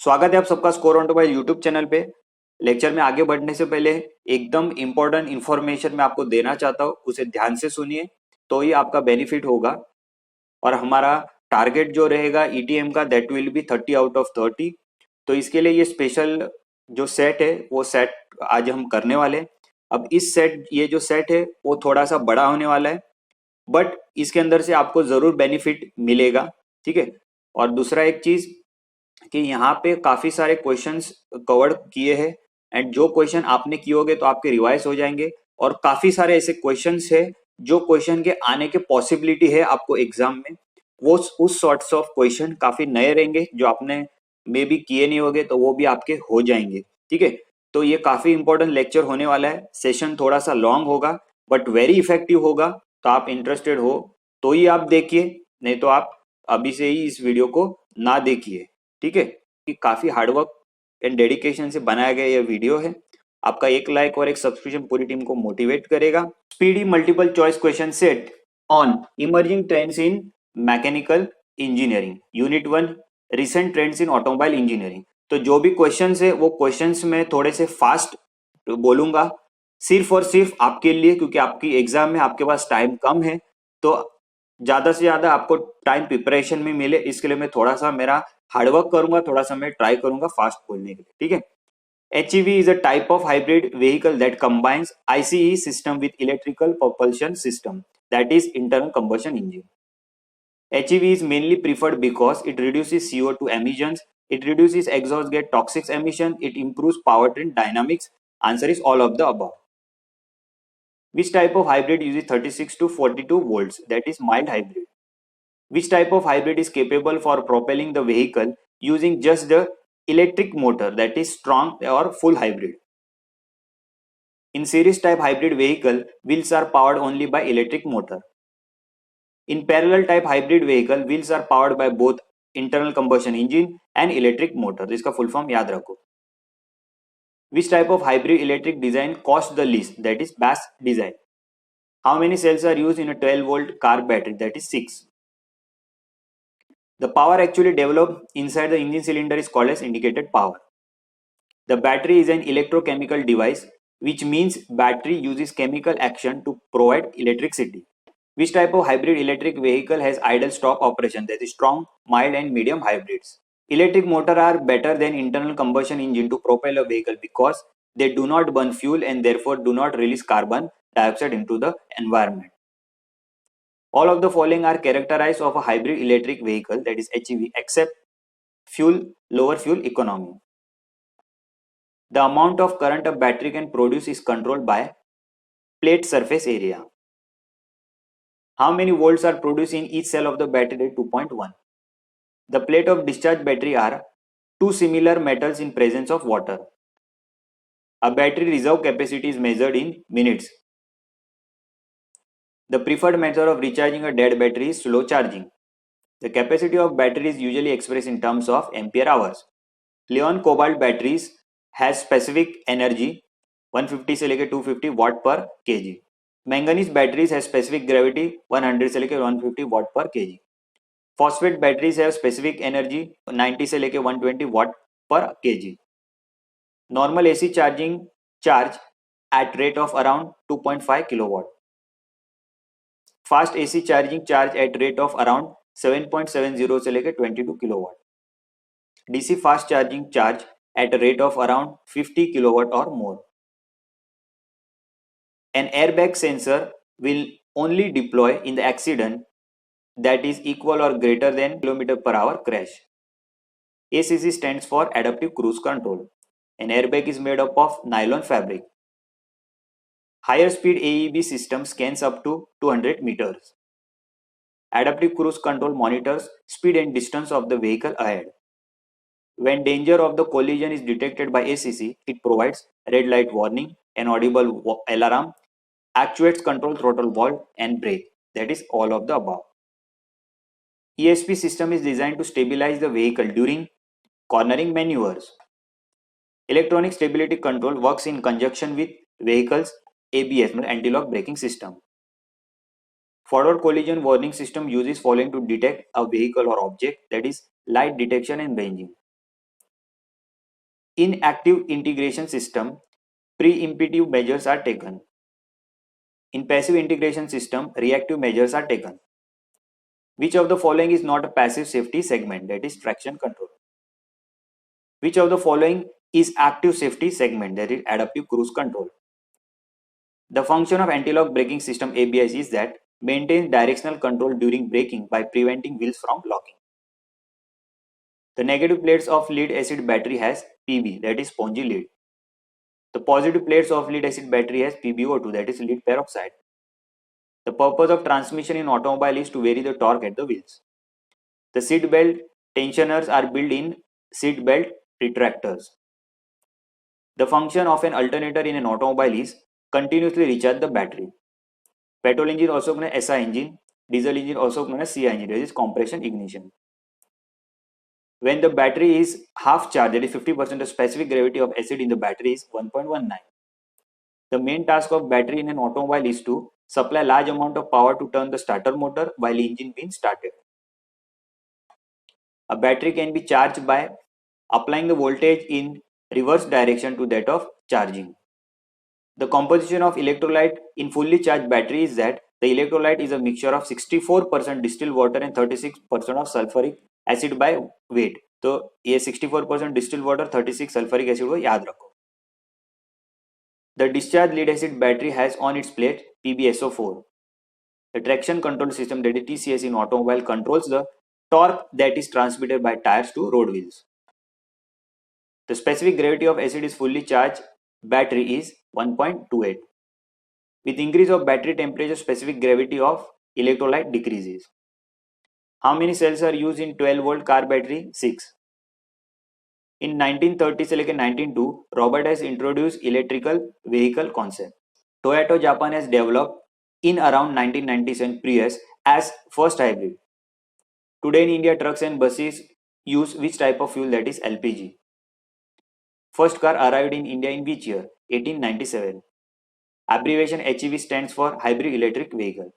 स्वागत है आप सबका स्कोर ऑटोमोबाइल यूट्यूब चैनल पे। लेक्चर में आगे बढ़ने से पहले एकदम इम्पोर्टेंट इन्फॉर्मेशन मैं आपको देना चाहता हूँ, उसे ध्यान से सुनिए तो ही आपका बेनिफिट होगा। और हमारा टारगेट जो रहेगा ईटीएम का that will be 30 out of 30। तो इसके लिए ये स्पेशल जो सेट है वो सेट आज हम करने वाले हैं। अब ये जो सेट है वो थोड़ा सा बड़ा होने वाला है, बट इसके अंदर से आपको जरूर बेनिफिट मिलेगा। ठीक है। और दूसरा एक चीज कि यहाँ पे काफी सारे क्वेश्चंस कवर किए हैं, एंड जो क्वेश्चन आपने किए होंगे तो आपके रिवाइज हो जाएंगे। और काफी सारे ऐसे क्वेश्चंस है जो क्वेश्चन के आने के पॉसिबिलिटी है आपको एग्जाम में, वो उस सॉर्ट्स ऑफ क्वेश्चन काफी नए रहेंगे जो आपने मे बी किए नहीं होंगे तो वो भी आपके हो जाएंगे। ठीक है। तो ये काफी इंपॉर्टेंट लेक्चर होने वाला है। सेशन थोड़ा सा लॉन्ग होगा बट वेरी इफेक्टिव होगा। तो आप इंटरेस्टेड हो तो ही आप देखिए, नहीं तो आप अभी से ही इस वीडियो को ना देखिए। ठीक है। कि काफी हार्डवर्क एंड डेडिकेशन से बनाया गया यह वीडियो है। आपका एक लाइक और एक सब्सक्रिप्शन पूरी टीम को मोटिवेट करेगा। Speedy multiple choice question set on emerging trends in mechanical engineering unit 1 recent trends in automobile engineering. तो जो भी क्वेश्चंस है वो क्वेश्चंस में थोड़े से फास्ट बोलूंगा, सिर्फ और सिर्फ आपके लिए, क्योंकि आपकी एग्जाम में आपके पास टाइम कम है। तो ज्यादा से ज्यादा आपको टाइम प्रिपरेशन में मिले, इसके लिए मैं थोड़ा सा मेरा हार्डवर्क करूंगा, थोड़ा सा मैं ट्राई करूंगा फास्ट बोलने के लिए। ठीक है। HEV is a type of hybrid vehicle that combines ICE system with electrical propulsion system, that is internal combustion engine. HEV is mainly preferred because it reduces CO2 emissions, it reduces exhaust gas toxic emission, it improves powertrain dynamics. Answer is all of the above. Which type of hybrid uses 36 to 42 volts, that is mild hybrid? Which type of hybrid is capable for propelling the vehicle using just the electric motor, that is strong or full hybrid? In series type hybrid vehicle, wheels are powered only by electric motor. In parallel type hybrid vehicle, wheels are powered by both internal combustion engine and electric motor. इसका full form याद रखो. Which type of hybrid electric design costs the least, that is BAS design? How many cells are used in a 12-volt car battery, that is 6? The power actually developed inside the engine cylinder is called as indicated power. The battery is an electrochemical device, which means battery uses chemical action to provide electricity. Which type of hybrid electric vehicle has idle stop operation, that is strong, mild and medium hybrids? Electric motor are better than internal combustion engine to propel a vehicle because they do not burn fuel and therefore do not release carbon dioxide into the environment. All of the following are characterized of a hybrid electric vehicle, that is HEV, except lower fuel economy. The amount of current a battery can produce is controlled by plate surface area. How many volts are produced in each cell of the battery? 2.1. The plate of discharge battery are two similar metals in presence of water. A battery reserve capacity is measured in minutes. The preferred method of recharging a dead battery is slow charging. The capacity of battery is usually expressed in terms of ampere hours. Leon cobalt batteries has specific energy 150 से लेके 250 watt per kg. Manganese batteries have specific gravity 100 से लेके 150 watt per kg. Phosphate batteries have specific energy 90 से लेके 120 watt per kg. Normal AC charging charge at rate of around 2.5 kilowatt. Fast AC charging charge at rate of around 7.70 से लेके 22 kilowatt. DC fast charging charge at a rate of around 50 kilowatt or more. An airbag sensor will only deploy in the accident that is equal or greater than km/h crash. ACC stands for Adaptive Cruise Control. An airbag is made up of nylon fabric. Higher speed AEB system scans up to 200 meters. Adaptive Cruise Control monitors speed and distance of the vehicle ahead. When danger of the collision is detected by ACC, it provides red light warning, an audible alarm, actuates control throttle valve and brake. That is all of the above. ESP system is designed to stabilize the vehicle during cornering maneuvers. Electronic stability control works in conjunction with vehicle's ABS, anti-lock braking system. Forward collision warning system uses following to detect a vehicle or object, that is light detection and ranging. In active integration system, preemptive measures are taken. In passive integration system, reactive measures are taken. Which of the following is not a passive safety segment, that is traction control? Which of the following is active safety segment, that is adaptive cruise control? The function of anti-lock braking system ABS is that maintains directional control during braking by preventing wheels from locking. The negative plates of lead acid battery has Pb, that is spongy lead. The positive plates of lead acid battery has PbO2, that is lead peroxide. The purpose of transmission in automobile is to vary the torque at the wheels. The seat belt tensioners are built in seat belt retractors. The function of an alternator in an automobile is continuously recharge the battery. Petrol engine also known as SI engine, diesel engine also known as CI engine, that is compression ignition. When the battery is half charged, that is 50%, the specific gravity of acid in the battery is 1.19. The main task of battery in an automobile is to supply large amount of power to turn the starter motor while engine being started. A battery can be charged by applying the voltage in reverse direction to that of charging. The composition of electrolyte in fully charged battery is that the electrolyte is a mixture of 64% distilled water and 36% of sulfuric acid by weight. तो ये 64% distilled water, 36 sulfuric acid को याद रखो. The discharged lead acid battery has on its plate PbSO4. The traction control system, that is TCS in automobile, controls the torque that is transmitted by tires to road wheels. The specific gravity of acid is fully charged battery is 1.28. With increase of battery temperature, specific gravity of electrolyte decreases. How many cells are used in 12-volt car battery? 6. In 1930 से लेकर 1902, Robert has introduced electrical vehicle concept. Toyota Japan has developed in around 1997 Prius as first hybrid. Today in India, trucks and buses use which type of fuel, that is LPG. First car arrived in India in which year? 1897. Abbreviation HEV stands for hybrid electric vehicle.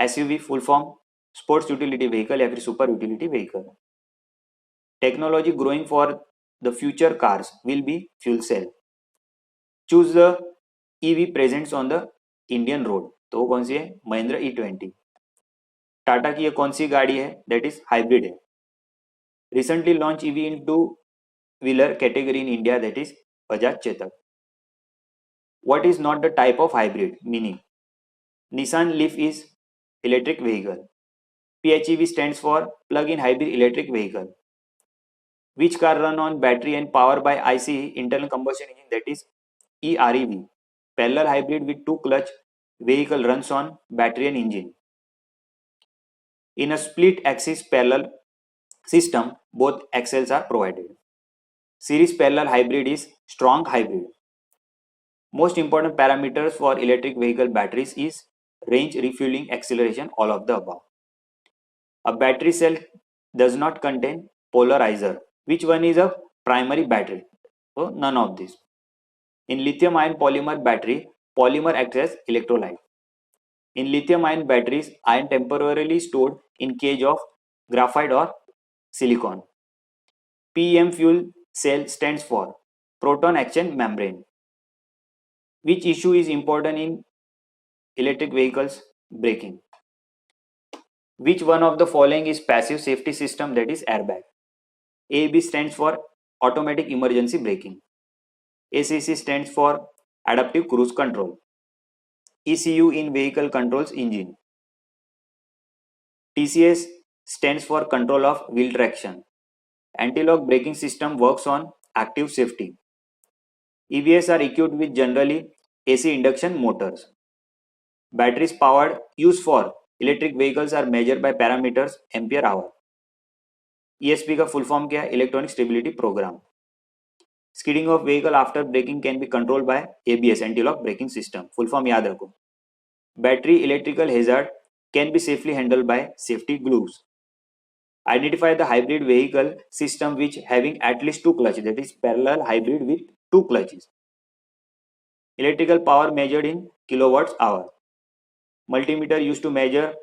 SUV full form sports utility vehicle या फिर super utility vehicle. Technology growing for the future cars will be fuel cell. Choose the EV presents on the Indian road. तो वो कौन सी है? Mahindra E20. Tata की ये कौन सी गाड़ी है? दैट इज हाइब्रिड है. Recently launch EV in two wheeler category in India, that is Bajaj Chetak. What is not the type of hybrid? Meaning, Nissan Leaf is electric vehicle. PHEV stands for plug-in hybrid electric vehicle. Which car run on battery and powered by ICE internal combustion engine, that is EREV. Parallel hybrid with two clutch vehicle runs on battery and engine. In a split axis parallel system, both axles are provided. Series parallel hybrid is strong hybrid. Most important parameters for electric vehicle batteries is range, refueling, acceleration, all of the above. A battery cell does not contain polarizer. Which one is a primary battery? So none of this. In lithium ion polymer battery, polymer acts as electrolyte. In lithium ion batteries, ion temporarily stored in cage of graphite or silicon. PEM fuel cell stands for proton exchange membrane. Which issue is important in electric vehicles? Braking. Which one of the following is passive safety system, that is airbag? AEB stands for automatic emergency braking. ACC stands for adaptive cruise control. ECU in vehicle controls engine. TCS stands for control of wheel traction. Anti-lock braking system works on active safety. EVs are equipped with generally AC induction motors. Batteries powered used for electric vehicles are measured by parameters ampere hour. ESP का full form क्या है? Electronic Stability Program. Skidding of vehicle after braking can be controlled by ABS, anti-lock braking system. Full form याद रखो. Battery electrical hazard can be safely handled by safety glues. Identify the hybrid vehicle system which having at least two clutches, that is parallel hybrid with two clutches. Electrical power measured in kilowatts hour. Multimeter used to measure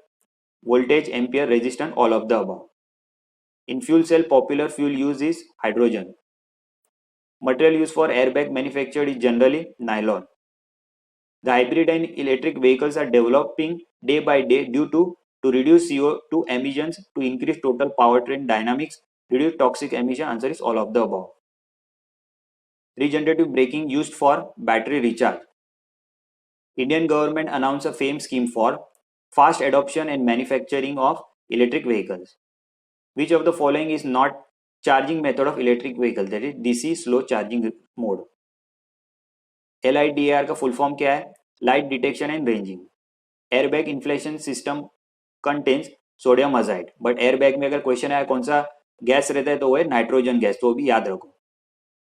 voltage, ampere, resistance, all of the above. In fuel cell, popular fuel use is hydrogen. Material used for airbag manufactured is generally nylon. The hybrid and electric vehicles are developing day by day due to reduce CO2 emissions, to increase total powertrain dynamics, reduce toxic emission. Answer is all of the above. Regenerative braking used for battery recharge. Indian government announced a FAME scheme for fast adoption and manufacturing of electric vehicles. Which of the following is not charging method of electric vehicle? That is DC slow charging mode. LIDAR का full form क्या है? Light detection and ranging. Airbag inflation system contains sodium azide. But airbag में अगर question आया कौन सा gas रहता है तो वो है नाइट्रोजन गैस, तो भी याद रखो.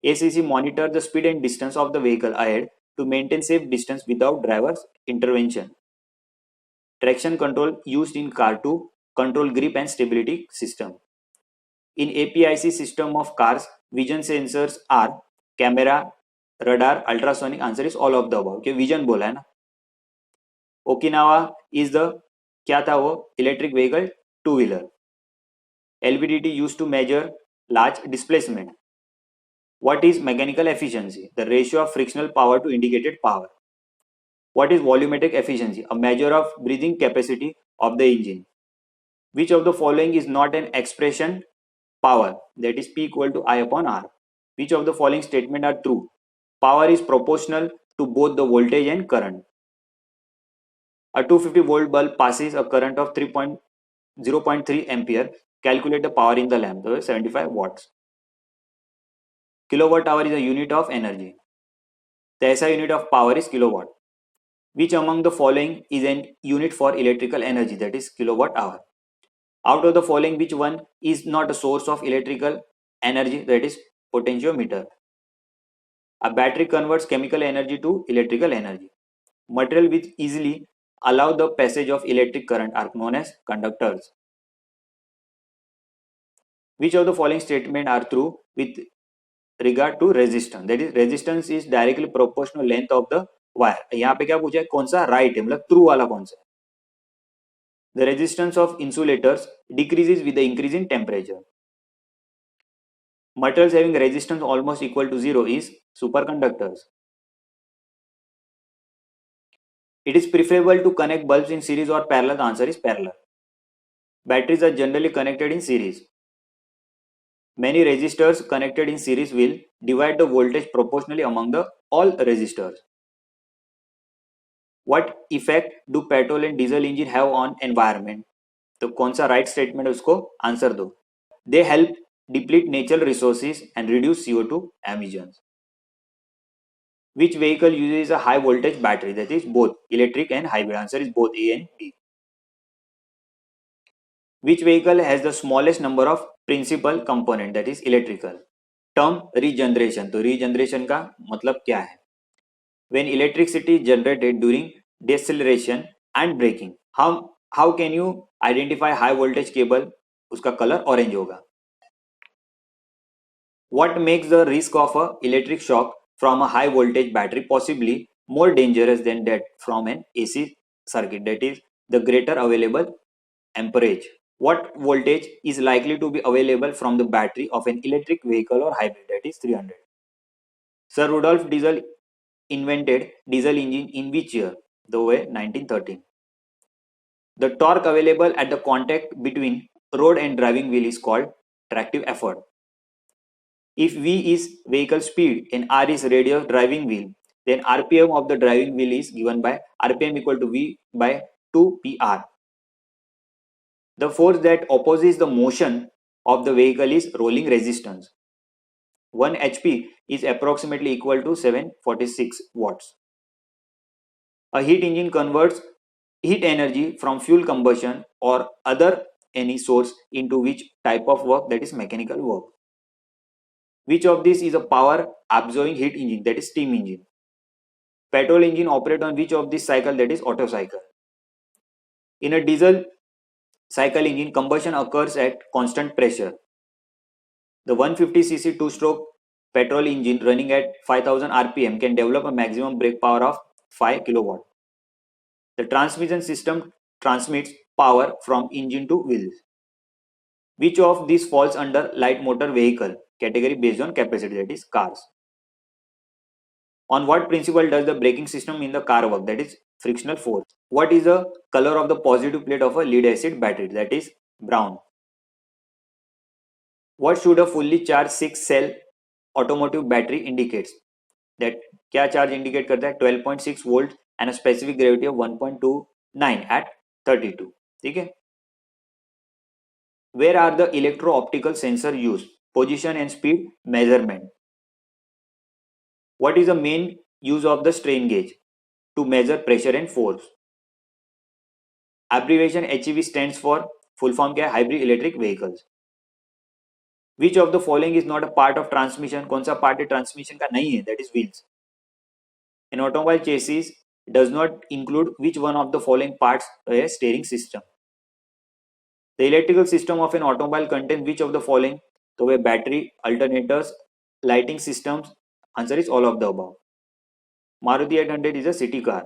ACC monitor the speed and distance of the vehicle ahead to maintain safe distance without driver's intervention. Traction control used in car to control grip and stability system. In APIC system of cars, vision sensors are camera, radar, ultrasonic. Answer is all of the above. Okay, vision बोला है ना. Okinawa is the क्या था वो? Electric vehicle two-wheeler. LVDT used to measure large displacement. What is mechanical efficiency? The ratio of frictional power to indicated power. What is volumetric efficiency? A measure of breathing capacity of the engine. Which of the following is not an expression power? That is P equal to I upon R. Which of the following statement are true? Power is proportional to both the voltage and current. A 250 volt bulb passes a current of 0.3 ampere. Calculate the power in the lamp. So 75 watts. Kilowatt hour is a unit of energy. The SI unit of power is kilowatt. Which among the following is an unit for electrical energy? That is kilowatt hour. Out of the following, which one is not a source of electrical energy? That is potentiometer. A battery converts chemical energy to electrical energy. Material which easily allow the passage of electric current are known as conductors. Which of the following statements are true with regard to resistance? That is resistance is directly proportional length of the wire. यहाँ पे क्या पूछा है? कौन सा right है, मतलब true वाला कौन सा है? The resistance of insulators decreases with the increase in temperature. Materials having resistance almost equal to zero is superconductors. It is preferable to connect bulbs in series or parallel. The answer is parallel. Batteries are generally connected in series. Many resistors connected in series will divide the voltage proportionally among the all resistors. What effect do petrol and diesel engine have on environment? तो कौन सा right statement है उसको answer दो. They help deplete natural resources and reduce CO2 emissions. Which vehicle uses a high voltage battery? That is both electric and hybrid. Answer is both A and B. Which vehicle has the smallest number of principal component? That is electrical. Term regeneration. तो regeneration का मतलब क्या है? When electricity is generated during deceleration and braking. How can you identify high voltage cable? उसका colour orange होगा. What makes the risk of a electric shock from a high voltage battery possibly more dangerous than that from an AC circuit? That is the greater available amperage. What voltage is likely to be available from the battery of an electric vehicle or hybrid? That is 300. Sir Rudolf Diesel invented diesel engine in which year? The way 1913. The torque available at the contact between road and driving wheel is called tractive effort. If V is vehicle speed and R is radius of driving wheel, then RPM of the driving wheel is given by RPM equal to V by 2 PR. The force that opposes the motion of the vehicle is rolling resistance. 1 HP is approximately equal to 746 watts. A heat engine converts heat energy from fuel combustion or other any source into which type of work? That is mechanical work. Which of these is a power absorbing heat engine? That is steam engine. Petrol engine operate on which of this cycle? That is Otto cycle. In a diesel cycle engine, combustion occurs at constant pressure. The 150cc two-stroke petrol engine running at 5000 rpm can develop a maximum brake power of 5 kilowatt. The transmission system transmits power from engine to wheels. Which of these falls under light motor vehicle category based on capacity? That is cars. On what principle does the braking system in the car work? That is frictional force. What is the color of the positive plate of a lead acid battery? That is brown. What should a fully charged 6 cell automotive battery indicates? That क्या charge indicate करता है? 12.6 volt and a specific gravity of 1.29 at 32. ठीक है? Where are the electro-optical sensor used? Position and speed measurement. What is the main use of the strain gauge? To measure pressure and force. Abbreviation HEV stands for full form क्या है? Hybrid electric vehicles. Which of the following is not a part of transmission? कौन सा part है transmission का नहीं है? That is wheels. An automobile chassis does not include which one of the following parts? A steering system. The electrical system of an automobile contains which of the following? तो वे battery, alternators, lighting systems. Answer is all of the above. Maruti 800 is a city car.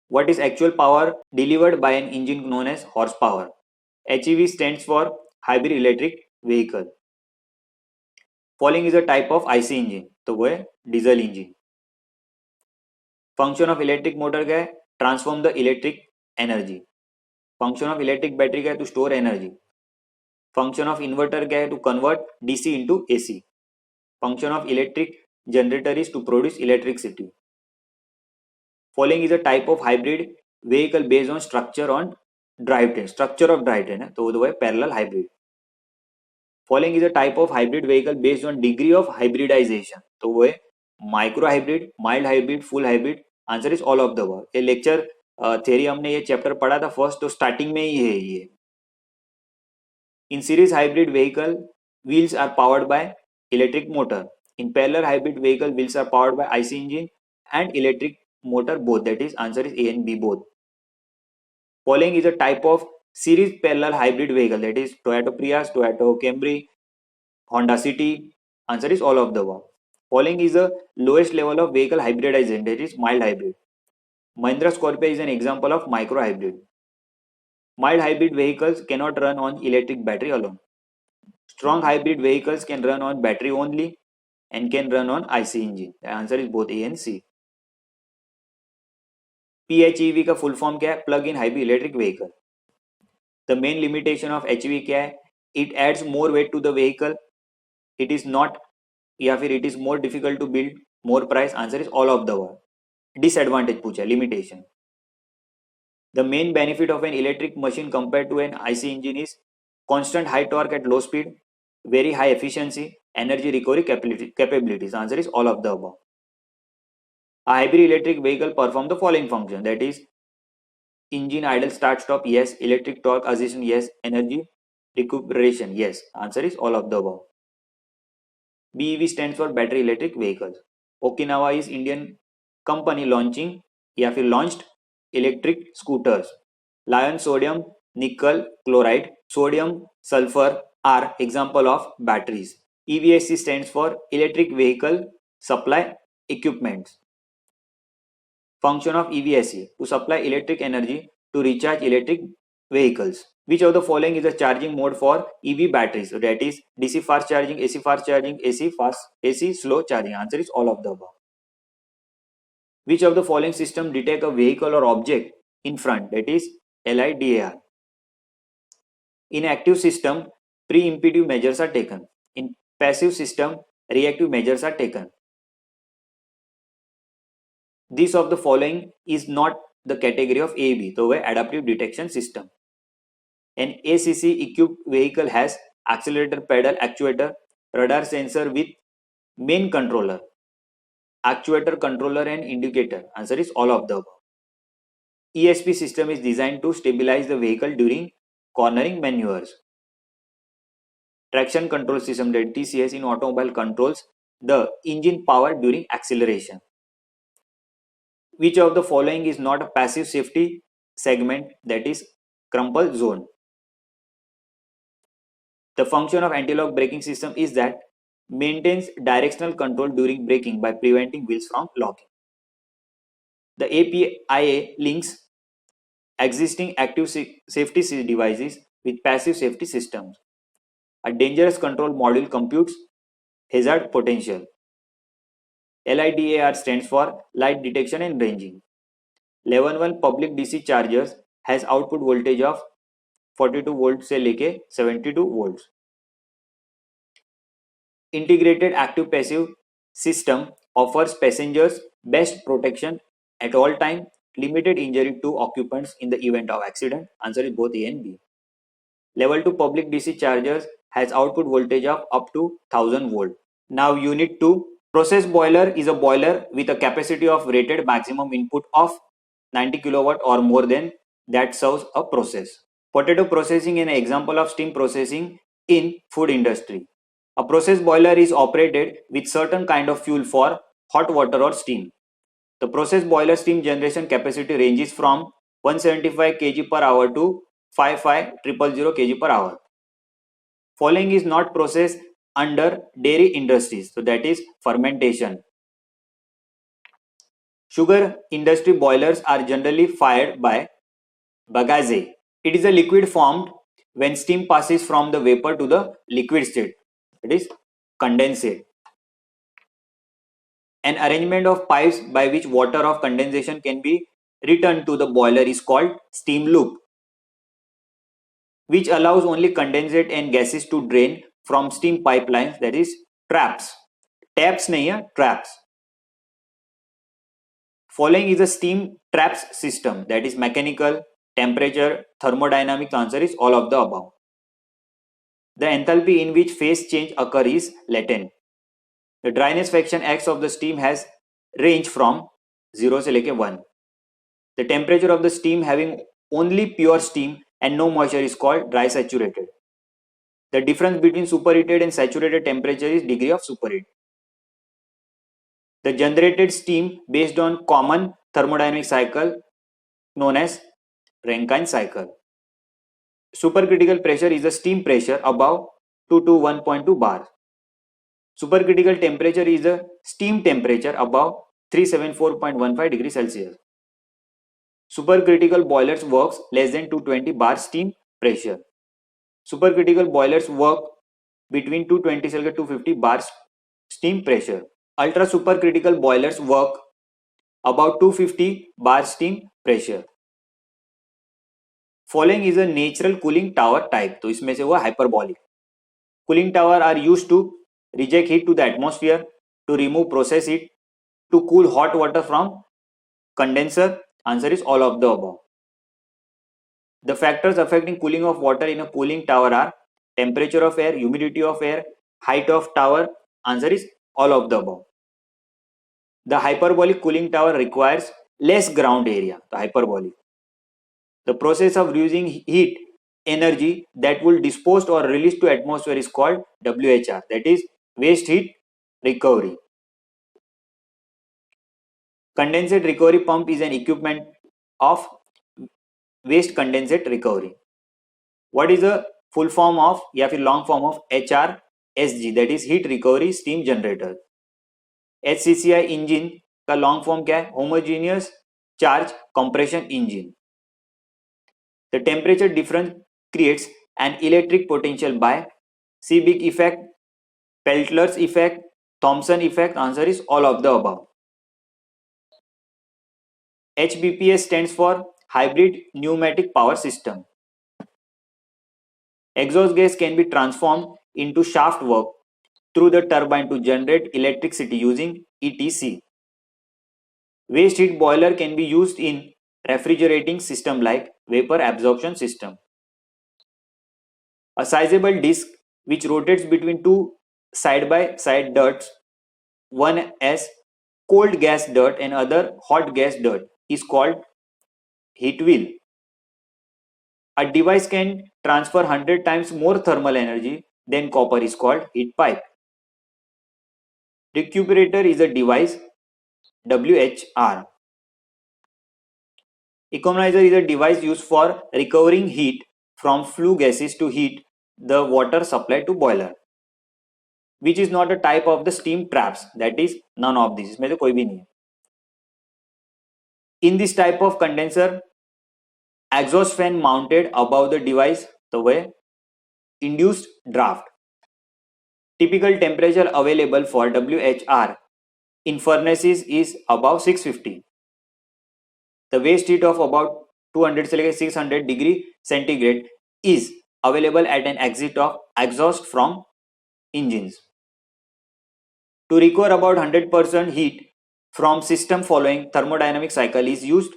What is actual power delivered by an engine known as horsepower? HEV stands for hybrid electric vehicle. Following is a type of IC engine. तो वो है diesel engine. Function of electric motor क्या है? Transform the electric energy. Function of electric battery क्या है? To store energy. Function of inverter क्या है? To convert DC into AC. Function of electric generator is to produce electricity. Following is a type of hybrid vehicle based on structure on drivetrain. Structure of drivetrain है तो वो है parallel hybrid. Following is a type of hybrid vehicle based on degree of hybridization. तो वो है micro hybrid, mild hybrid, full hybrid. Answer is all of the above. ये lecture theory हमने ये चैप्टर पढ़ा था फर्स्ट, तो स्टार्टिंग में ही है ये. In series hybrid vehicle wheels are powered by electric motor. In parallel hybrid vehicle wheels are powered by IC engine and electric motor both. That is answer is A and B both. Following is a type of series parallel hybrid vehicle. That is Toyota Prius, Toyota Camry, Honda City. Answer is all of the above. Following is the lowest level of vehicle hybridization. That is mild hybrid. Mahindra Scorpio is an example of micro hybrid. Mild hybrid vehicles cannot run on electric battery alone. Strong hybrid vehicles can run on battery only and can run on IC engine. The answer is both A and C. PHEV का full form क्या है? Plug-in hybrid electric vehicle. The main limitation of HEV क्या है? It adds more weight to the vehicle. It is not या फिर it is more difficult to build, more price. Answer is all of the above. Disadvantage पूछा, limitation. The main benefit of an electric machine compared to an IC engine is constant high torque at low speed, very high efficiency, energy recovery capabilities. Answer is all of the above. A hybrid electric vehicle perform the following function. That is engine idle start stop, yes. Electric torque acquisition, yes. Energy recuperation, yes. Answer is all of the above. BEV stands for battery electric vehicles. Okinawa is Indian company launching या फिर launched electric scooters. Lion sodium nickel chloride, sodium sulfur are example of batteries. EVSE stands for electric vehicle supply equipments. Function of EVSE to supply electric energy to recharge electric vehicles. Which of the following is a charging mode for EV batteries? So that is DC fast charging, AC fast charging, AC slow charging. Answer is all of the above. Which of the following system detect a vehicle or object in front? That is LIDAR. In active system, pre-emptive measures are taken. In passive system, reactive measures are taken. This of the following is not the category of AB. So adaptive detection system. An ACC equipped vehicle has accelerator pedal actuator, radar sensor with main controller, actuator controller and indicator. Answer is all of the above. ESP system is designed to stabilize the vehicle during cornering maneuvers. Traction control system, that TCS in automobile, controls the engine power during acceleration. Which of the following is not a passive safety segment? That is crumple zone. The function of anti-lock braking system is that maintains directional control during braking by preventing wheels from locking. The APIA links existing active safety devices with passive safety systems. A dangerous control module computes hazard potential. LIDAR stands for light detection and ranging. Level 1 public DC chargers has output voltage of 42 volt से लेके 72 volt. Integrated active passive system offers passengers best protection at all time, limited injury to occupants in the event of accident. Answer is both A and B. Level 2 public DC chargers has output voltage of up to 1000 volt. Now unit 2. Process boiler is a boiler with a capacity of rated maximum input of 90 kilowatt or more than that serves a process. Potato processing is an example of steam processing in food industry. A process boiler is operated with certain kind of fuel for hot water or steam. The process boiler steam generation capacity ranges from 175 kg per hour to 55,000 kg per hour. Following is not processed under dairy industries, so that is fermentation. Sugar industry boilers are generally fired by bagasse. It is a liquid formed when steam passes from the vapor to the liquid state. It is condensate. An arrangement of pipes by which water of condensation can be returned to the boiler is called steam loop, which allows only condensate and gases to drain from steam pipelines, that is traps. Taps nahi hai, traps. Following is a steam traps system, that is mechanical, temperature, thermodynamic. The answer is all of the above. The enthalpy in which phase change occur is latent. The dryness fraction X of the steam has range from 0 से लेके 1. The temperature of the steam having only pure steam and no moisture is called dry saturated. The difference between superheated and saturated temperature is degree of superheat. The generated steam based on common thermodynamic cycle known as Rankine cycle. Supercritical pressure is the steam pressure above 2 to 1.2 bar. Supercritical temperature is the steam temperature above 374.15 degrees Celsius. Supercritical boilers works less than 220 bar steam pressure. Supercritical boilers work between 220 to 250 bar steam pressure. Ultra supercritical boilers work about 250 bar steam pressure. Following is a natural cooling tower type. तो इसमें से वो hyperbolic. Cooling tower are used to reject heat to the atmosphere, to remove process heat, to cool hot water from condenser. Answer is all of the above. The factors affecting cooling of water in a cooling tower are temperature of air, humidity of air, height of tower. Answer is all of the above. The hyperbolic cooling tower requires less ground area. The hyperbolic. The process of using heat energy that will disposed or released to atmosphere is called WHR, that is waste heat recovery. Condensate recovery pump is an equipment of waste condensate recovery. What is the full form of या फिर long form of HRSG, that is heat recovery steam generator. HCCI engine का long form क्या है? Homogeneous charge compression engine. The temperature difference creates an electric potential by Seebeck effect, Peltler's effect, Thomson effect. Answer is all of the above. HBPS stands for Hybrid Pneumatic Power System. Exhaust gas can be transformed into shaft work through the turbine to generate electricity using ETC. Waste heat boiler can be used in refrigerating system like vapor absorption system. A sizable disc which rotates between two side-by-side ducts, one as cold gas duct and other hot gas duct, is called heat wheel. A device can transfer 100 times more thermal energy than copper is called heat pipe. Recuperator is a device, WHR. Economizer is a device used for recovering heat from flue gases to heat the water supplied to boiler, which is not a type of the steam traps, that is none of these. इसमें से कोई भी नहीं है. In this type of condenser, exhaust fan mounted above the device, तो वह induced draft. Typical temperature available for WHR in furnaces is above 650. The waste heat of about 200 से लेकर 600 degree centigrade is available at an exit of exhaust from engines. To recover about 100% heat from system following thermodynamic cycle is used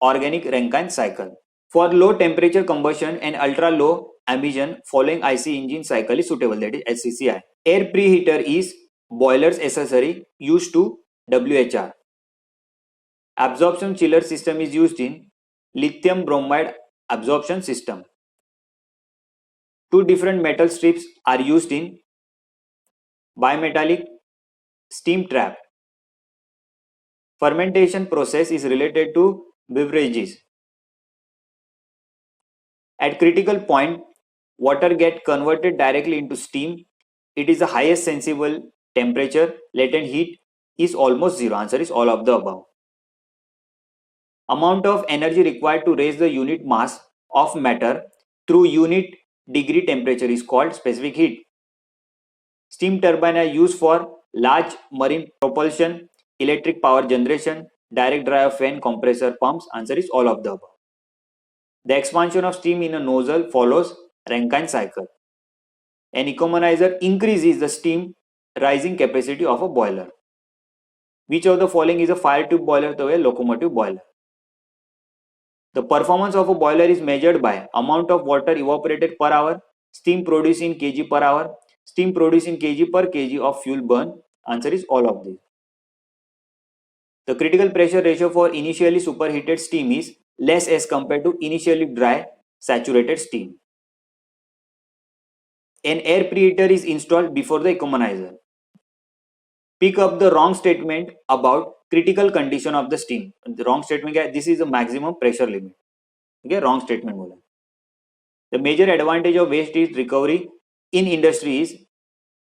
organic Rankine cycle. For low temperature combustion and ultra low emission following IC engine cycle is suitable, that is HCCI. Air preheater is boiler's accessory used to WHR. Absorption chiller system is used in lithium bromide absorption system. Two different metal strips are used in bimetallic steam trap. Fermentation process is related to beverages. At critical point, water get converted directly into steam. It is the highest sensible temperature. Latent heat is almost zero. Answer is all of the above. Amount of energy required to raise the unit mass of matter through unit degree temperature is called specific heat. Steam turbine are used for large marine propulsion, electric power generation, direct drive fan, compressor, pumps. Answer is all of the above. The expansion of steam in a nozzle follows Rankine cycle. An economizer increases the steam rising capacity of a boiler. Which of the following is a fire tube boiler to a locomotive boiler? The performance of a boiler is measured by amount of water evaporated per hour, steam produced in kg per hour, steam produced in kg per kg of fuel burn. Answer is all of these. The critical pressure ratio for initially superheated steam is less as compared to initially dry saturated steam. An air preheater is installed before the economizer. Pick up the wrong statement about critical condition of the steam. The wrong statement है, this is the maximum pressure limit. Okay, wrong statement बोला. The major advantage of waste heat recovery in industry is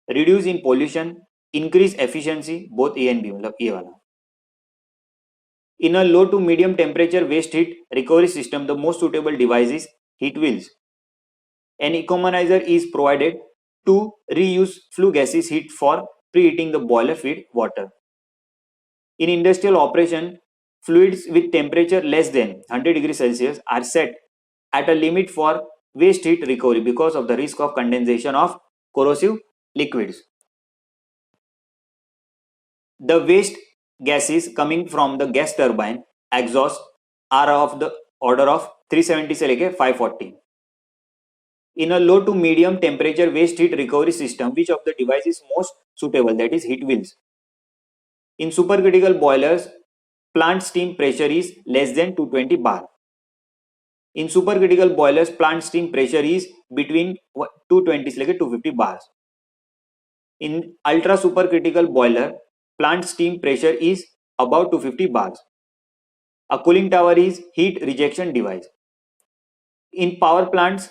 reduce in pollution, increase efficiency, both A and B मतलब ये वाला. In a low to medium temperature waste heat recovery system, the most suitable device is heat wheels. An economizer is provided to reuse flue gases heat for preheating the boiler feed water. In industrial operation, fluids with temperature less than 100 degrees Celsius are set at a limit for waste heat recovery because of the risk of condensation of corrosive liquids. The waste gases coming from the gas turbine exhaust are of the order of 370 से लेके 540. In a low to medium temperature waste heat recovery system, which of the device is most suitable? That is heat wheels. In supercritical boilers, plant steam pressure is less than 220 bar. In supercritical boilers, plant steam pressure is between 220 से लेके 250 bars. In ultra supercritical boiler, plant steam pressure is above 250 bars. A cooling tower is heat rejection device. In power plants,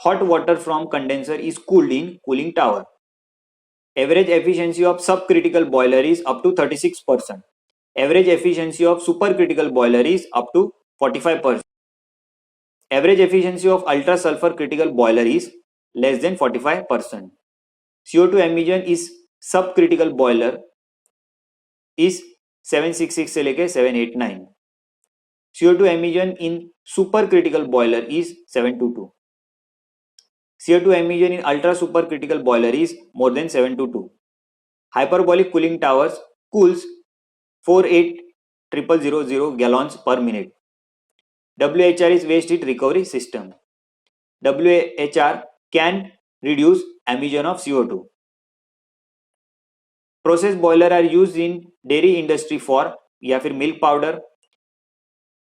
hot water from condenser is cooled in cooling tower. Average efficiency of subcritical boiler is up to 36%. Average efficiency of supercritical boiler is up to 45%. Average efficiency of ultra sulfur critical boiler is less than 45%. CO2 emission is subcritical boiler is 766 से लेके 789. CO2 emission in supercritical boiler is 722. CO2 emission in ultra supercritical boiler is more than 722. Hyperbolic cooling towers cools 48,000 gallons per minute. WHR is waste heat recovery system. WHR can reduce emission of CO2. Process boiler are used in dairy industry for या फिर milk powder,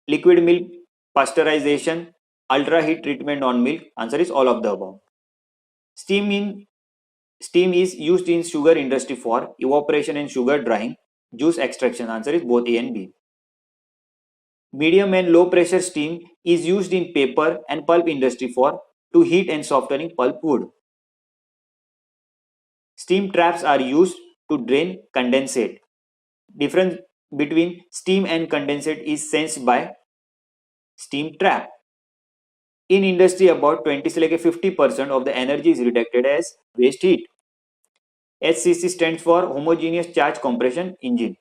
liquid milk pasteurization, ultra heat treatment on milk. Answer is all of the above. Steam is used in sugar industry for evaporation and sugar drying, juice extraction. Answer is both A and B. Medium and low pressure steam is used in paper and pulp industry for to heat and softening pulp wood. Steam traps are used to drain condensate. Difference between steam and condensate is sensed by steam trap. In industry, about 20 से लेके 50% of the energy is rejected as waste heat. HCC stands for homogeneous charge compression engine.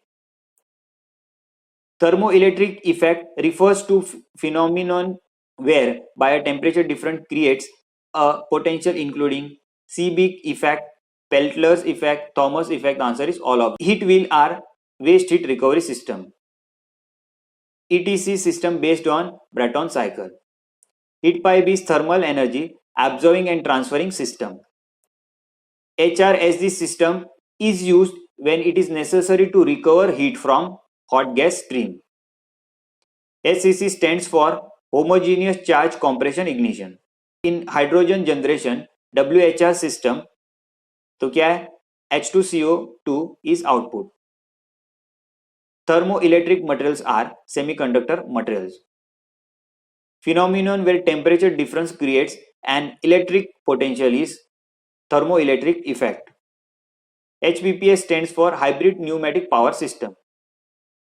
Thermoelectric effect refers to phenomenon where by a temperature difference creates a potential including Seebeck effect, Peltler's effect, Thomas effect. Answer is all of. Heat wheel are waste heat recovery system. ETC system based on Brayton cycle. Heat pipe is thermal energy absorbing and transferring system. HRSG system is used when it is necessary to recover heat from hot gas stream. HCC stands for homogeneous charge compression ignition. In hydrogen generation WHR system तो क्या है H2CO2 is output. Thermoelectric materials are semiconductor materials. Phenomenon where temperature difference creates an electric potential is thermoelectric effect. HPPS stands for hybrid pneumatic power system.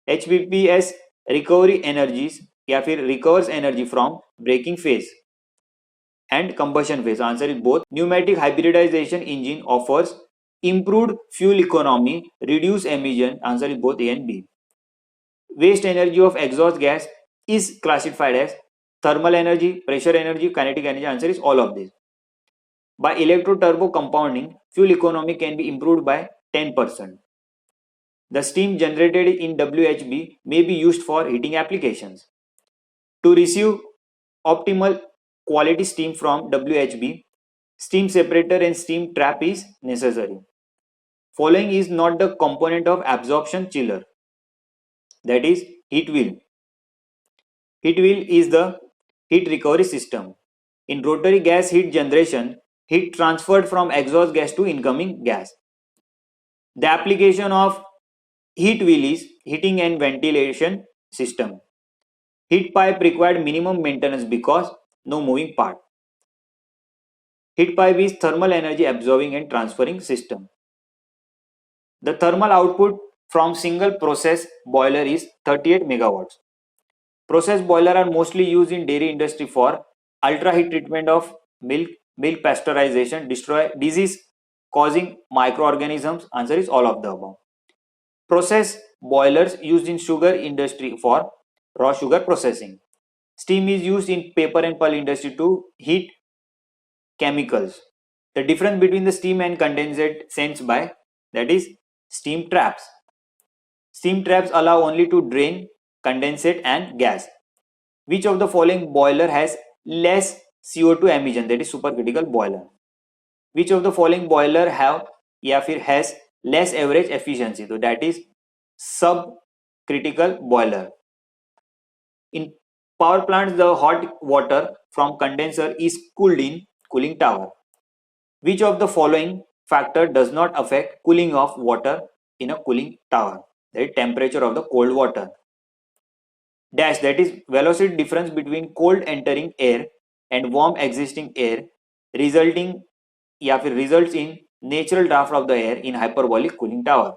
HPPS recovery energies या फिर recovers energy from braking phase and combustion phase. Answer is both. Pneumatic hybridization engine offers improved fuel economy, reduced emission. Answer is both A and B. Waste energy of exhaust gas is classified as thermal energy, pressure energy, kinetic energy. Answer is all of this. By electro-turbo compounding, fuel economy can be improved by 10%. The steam generated in WHB may be used for heating applications. To receive optimal quality steam from WHB, steam separator and steam trap is necessary. Following is not the component of absorption chiller, that is heat wheel. Heat wheel is the heat recovery system. In rotary gas heat generation, heat transferred from exhaust gas to incoming gas. The application of heat wheel is heating and ventilation system. Heat pipe required minimum maintenance because no moving part. Heat pipe is thermal energy absorbing and transferring system. The thermal output from single process boiler is 38 megawatts. Process boiler are mostly used in dairy industry for ultra heat treatment of milk pasteurization, destroy disease causing microorganisms. Answer is all of the above. Process boilers used in sugar industry for raw sugar processing. Steam is used in paper and pulp industry to heat chemicals. The difference between the steam and condensate sense by, that is steam traps. Steam traps allow only to drain condensate and gas. Which of the following boiler has less CO2 emission, that is supercritical boiler? Which of the following boiler have या फिर has less average efficiency, so that is subcritical boiler. In power plants, the hot water from condenser is cooled in cooling tower. Which of the following factor does not affect cooling of water in a cooling tower? That is temperature of the cold water. Dash, that is velocity difference between cold entering air and warm existing air resulting या फिर results in natural draft of the air in hyperbolic cooling tower.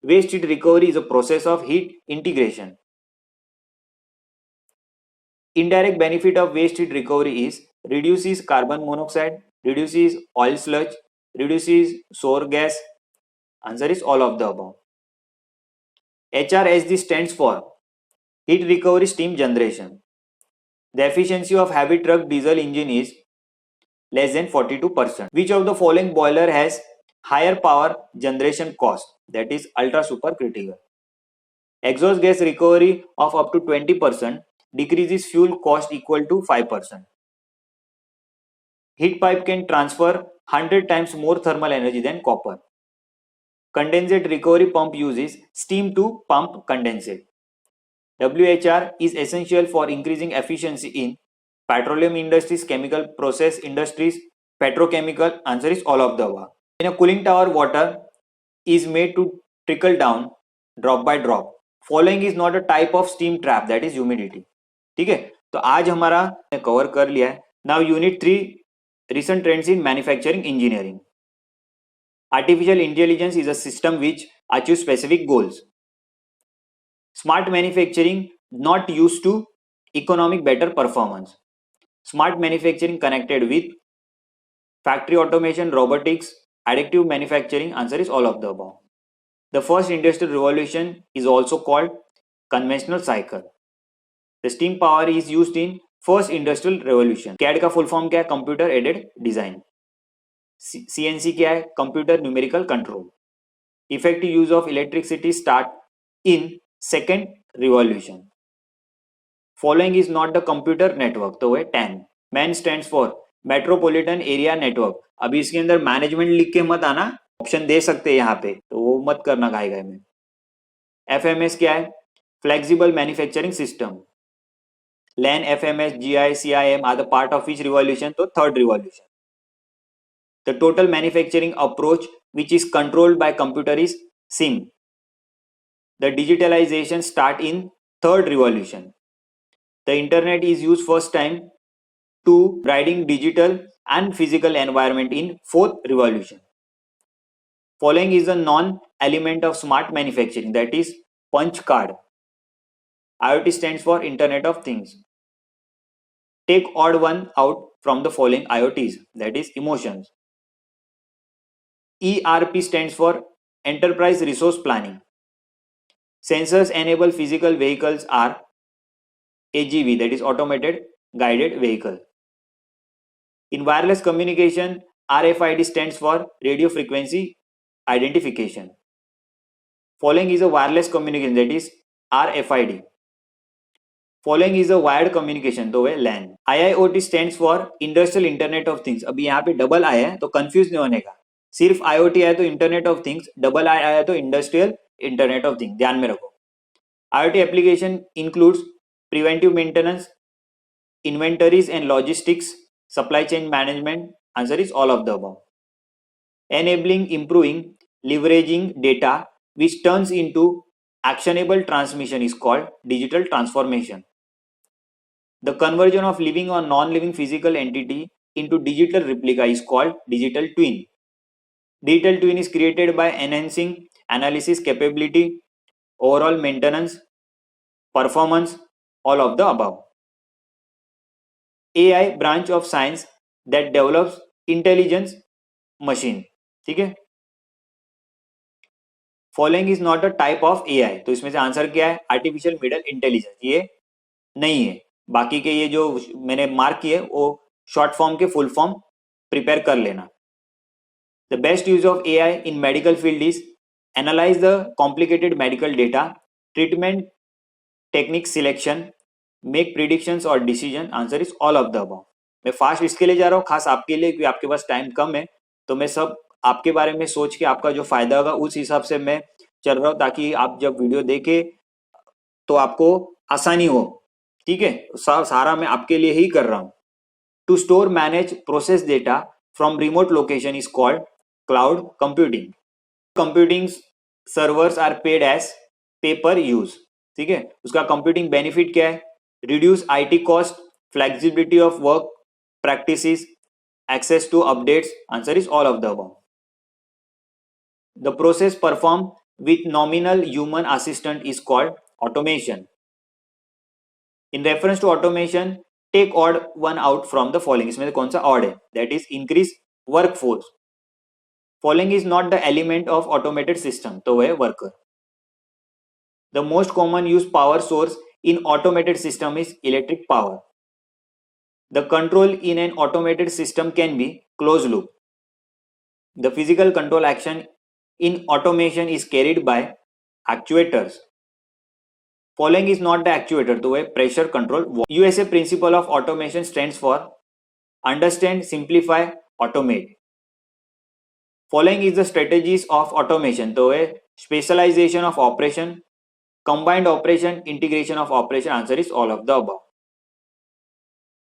Waste heat recovery is a process of heat integration. Indirect benefit of waste heat recovery is reduces carbon monoxide, reduces oil sludge, reduces sour gas. Answer is all of the above. HRSG stands for heat recovery steam generation. The efficiency of heavy truck diesel engine is less than 42%. Which of the following boiler has higher power generation cost, that is ultra supercritical? Exhaust gas recovery of up to 20% decreases fuel cost equal to 5%. Heat pipe can transfer 100 times more thermal energy than copper. Condensate recovery pump uses steam to pump condensate. WHR is essential for increasing efficiency in petroleum industries, chemical process industries, petrochemical. Answer is all of the above. In a cooling tower, water is made to trickle down drop by drop. Following is not a type of steam trap, that is humidity. ठीक है, तो आज हमारा cover कर लिया है. Now unit 3, recent trends in manufacturing engineering. Artificial intelligence is a system which achieves specific goals. Smart manufacturing not used to economic better performance. Smart manufacturing connected with factory automation, robotics, Additive manufacturing, answer is all of the above. The first industrial revolution is also called conventional cycle. The steam power is used in first industrial revolution. CAD का full form क्या है? Computer aided design. CNC क्या है? Computer numerical control. Effective use of electricity start in second revolution. Following is not the computer network, तो है TAN. MAN stands for metropolitan area network. अभी इसके अंदर मैनेजमेंट लिख के मत आना, ऑप्शन दे सकते हैं यहाँ पे, तो वो मत करना घाई घाई में. FMS क्या है? Flexible manufacturing system. LAN, FMS, GI, CIM are the part of which revolution? तो third revolution. The total manufacturing approach which is controlled by computer is SIM. The digitalization start in third revolution. The internet is used first time to bridging digital and physical environment in fourth revolution. Following is a non-element of smart manufacturing, that is punch card. IoT stands for Internet of Things. Take odd one out from the following IoTs, that is emotions. ERP stands for Enterprise Resource Planning. Sensors enable physical vehicles are AGV, that is Automated Guided Vehicle. In wireless communication, RFID stands for Radio Frequency Identification. Following is a wireless communication, that is RFID. Following is a wired communication, तो है LAN. IIoT stands for Industrial Internet of Things. अभी यहाँ पे double आया है तो confuse नहीं होने का. सिर्फ IoT आया तो इंटरनेट ऑफ थिंग्स, डबल आई आया तो इंडस्ट्रियल इंटरनेट ऑफ थिंग्स. ध्यान में रखो. IoT application includes preventive maintenance, inventories and logistics, supply chain management. Answer is all of the above. Enabling, improving, leveraging data which turns into actionable transmission is called digital transformation. The conversion of living or non-living physical entity into digital replica is called digital twin. Digital twin is created by enhancing analysis capability, overall maintenance, performance, all of the above. AI branch of science that develops intelligence machine. ठीक है. Following is not a type of AI. तो इसमें से answer क्या है? Artificial middle intelligence. ये नहीं है. बाकी के ये जो मैंने मार्क किए वो शॉर्ट फॉर्म के फुल फॉर्म प्रिपेयर कर लेना. The best use of AI in medical field is analyse the complicated medical data, treatment technique selection, make predictions और decision. Answer is all of the above. मैं fast इसके लिए जा रहा हूँ, खास आपके लिए, क्योंकि आपके पास टाइम कम है, तो मैं सब आपके बारे में सोच के आपका जो फायदा होगा उस हिसाब से मैं चल रहा हूँ, ताकि आप जब वीडियो देखे तो आपको आसानी हो. ठीक है. सारा मैं आपके लिए ही कर रहा हूँ. To store manage process data from remote location is called cloud computing. Computing servers are paid as pay per use. ठीक है. उसका कंप्यूटिंग बेनिफिट क्या है? Reduce IT cost, flexibility of work practices, access to updates. Answer is all of the above. The process performed with nominal human assistant is called automation. In reference to automation, take odd one out from the following. इसमें से कौन सा odd है? That is increase workforce. Following is not the element of automated system, तो वह worker. The most common used power source in automated system is electric power. The control in an automated system can be closed loop. The physical control action in automation is carried by actuators. Following is not the actuator, तो है pressure control. USA principle of automation stands for understand, simplify, automate. Following is the strategies of automation, तो है specialization of operation, combined operation, integration of operation. Answer is all of the above.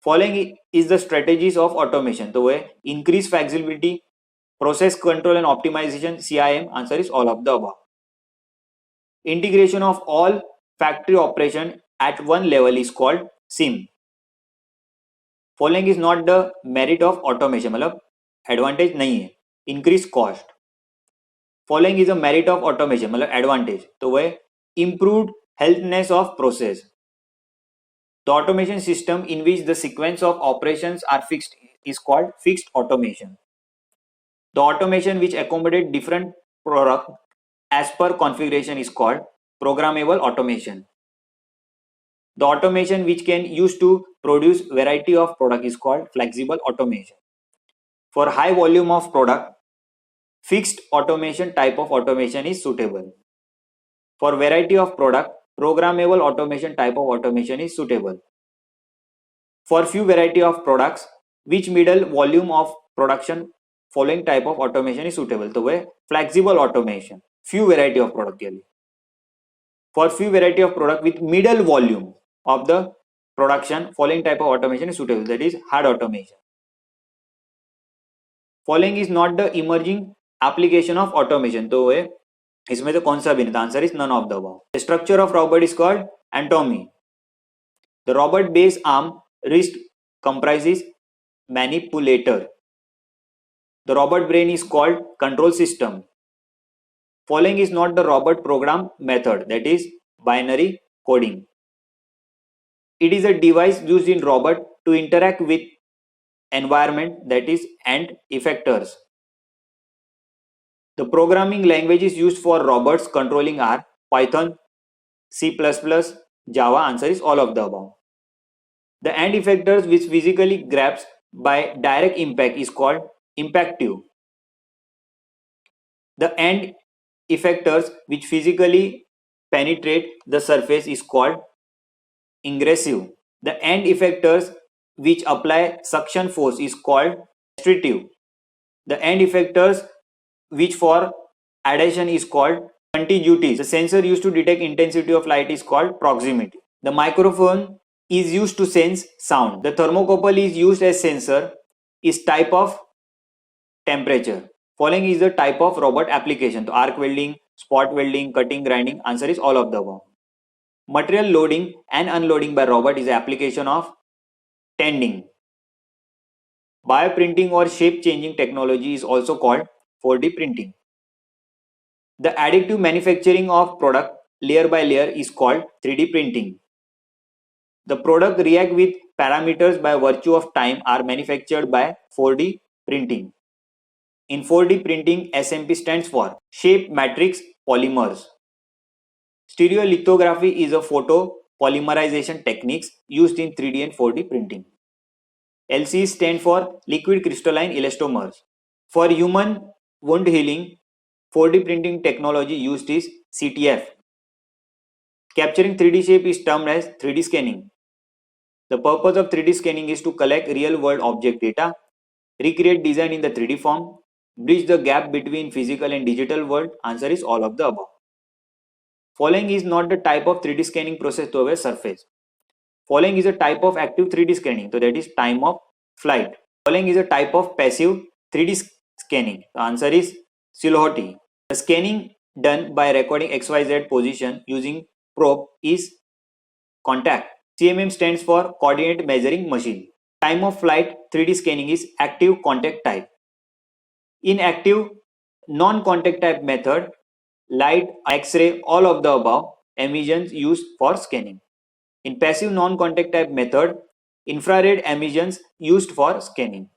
Following is the strategies of automation, तो है increase flexibility, process control and optimization, CIM. Answer is all of the above. Integration of all factory operation at one level is called SIM. Following is not the merit of automation, मतलब advantage नहीं है. Increase cost. Following is a merit of automation, मतलब advantage, तो वह improved healthiness of process. The automation system in which the sequence of operations are fixed is called fixed automation. The automation which accommodate different product as per configuration is called programmable automation. The automation which can use to produce variety of product is called flexible automation. For high volume of product, fixed automation type of automation is suitable. For variety of product, programmable automation type of automation is suitable. For few variety of products, which middle volume of production following type of automation is suitable. तो वह flexible automation, few variety of product के लिए. For few variety of product with middle volume of the production, following type of automation is suitable. That is hard automation. Following is not the emerging application of automation. तो वह इसमें तो कौन सा भी नहीं. The answer is none of the above. The structure of robot is called anatomy. The robot base arm wrist comprises manipulator. The robot brain is called control system. Following is not the robot program method, that is binary coding. It is a device used in robot to interact with environment, that is and effectors. The programming languages used for robots controlling are Python, C++, Java. Answer is all of the above. The end effectors which physically grabs by direct impact is called impactive. The end effectors which physically penetrate the surface is called ingressive. The end effectors which apply suction force is called restrictive. The end effectors which for adhesion is called contiguity. The sensor used to detect intensity of light is called proximity. The microphone is used to sense sound. The thermocouple is used as sensor, is type of temperature. Following is the type of robot application. So arc welding, spot welding, cutting, grinding. Answer is all of the above. Material loading and unloading by robot is application of tending. Bioprinting or shape changing technology is also called 4D printing. The additive manufacturing of product layer by layer is called 3D printing. The product react with parameters by virtue of time are manufactured by 4D printing. In 4D printing, SMP stands for shape matrix polymers. Stereolithography is a photo polymerization techniques used in 3D and 4D printing. LC stands for liquid crystalline elastomers. For human wound healing, 4D printing technology used is CTF. Capturing 3D shape is termed as 3D scanning. The purpose of 3D scanning is to collect real-world object data, recreate design in the 3D form, bridge the gap between physical and digital world. Answer is all of the above. Following is not the type of 3D scanning process to a surface. Following is a type of active 3D scanning, so that is time of flight. Following is a type of passive 3D scanning. The answer is silhouette. The scanning done by recording XYZ position using probe is contact. CMM stands for coordinate measuring machine. Time of flight 3D scanning is active contact type. In active non-contact type method, light, X-ray, all of the above emissions used for scanning. In passive non-contact type method, infrared emissions used for scanning.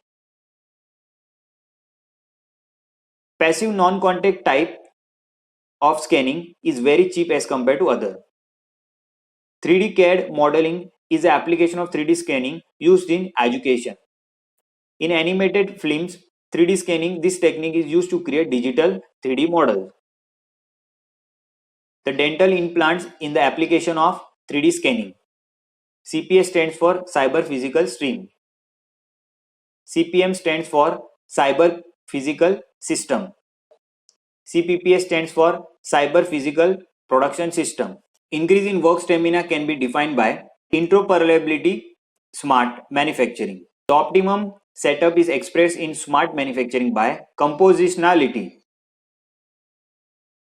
Passive non-contact type of scanning is very cheap as compared to other. 3D CAD modeling is the application of 3D scanning used in education. In animated films, 3D scanning, this technique is used to create digital 3D models. The dental implants in the application of 3D scanning. CPS stands for Cyber Physical Stream. CPM stands for Cyber Physical System. CPPS stands for Cyber Physical Production System. Increase in work stamina can be defined by interoperability, smart manufacturing. The optimum setup is expressed in smart manufacturing by compositionality.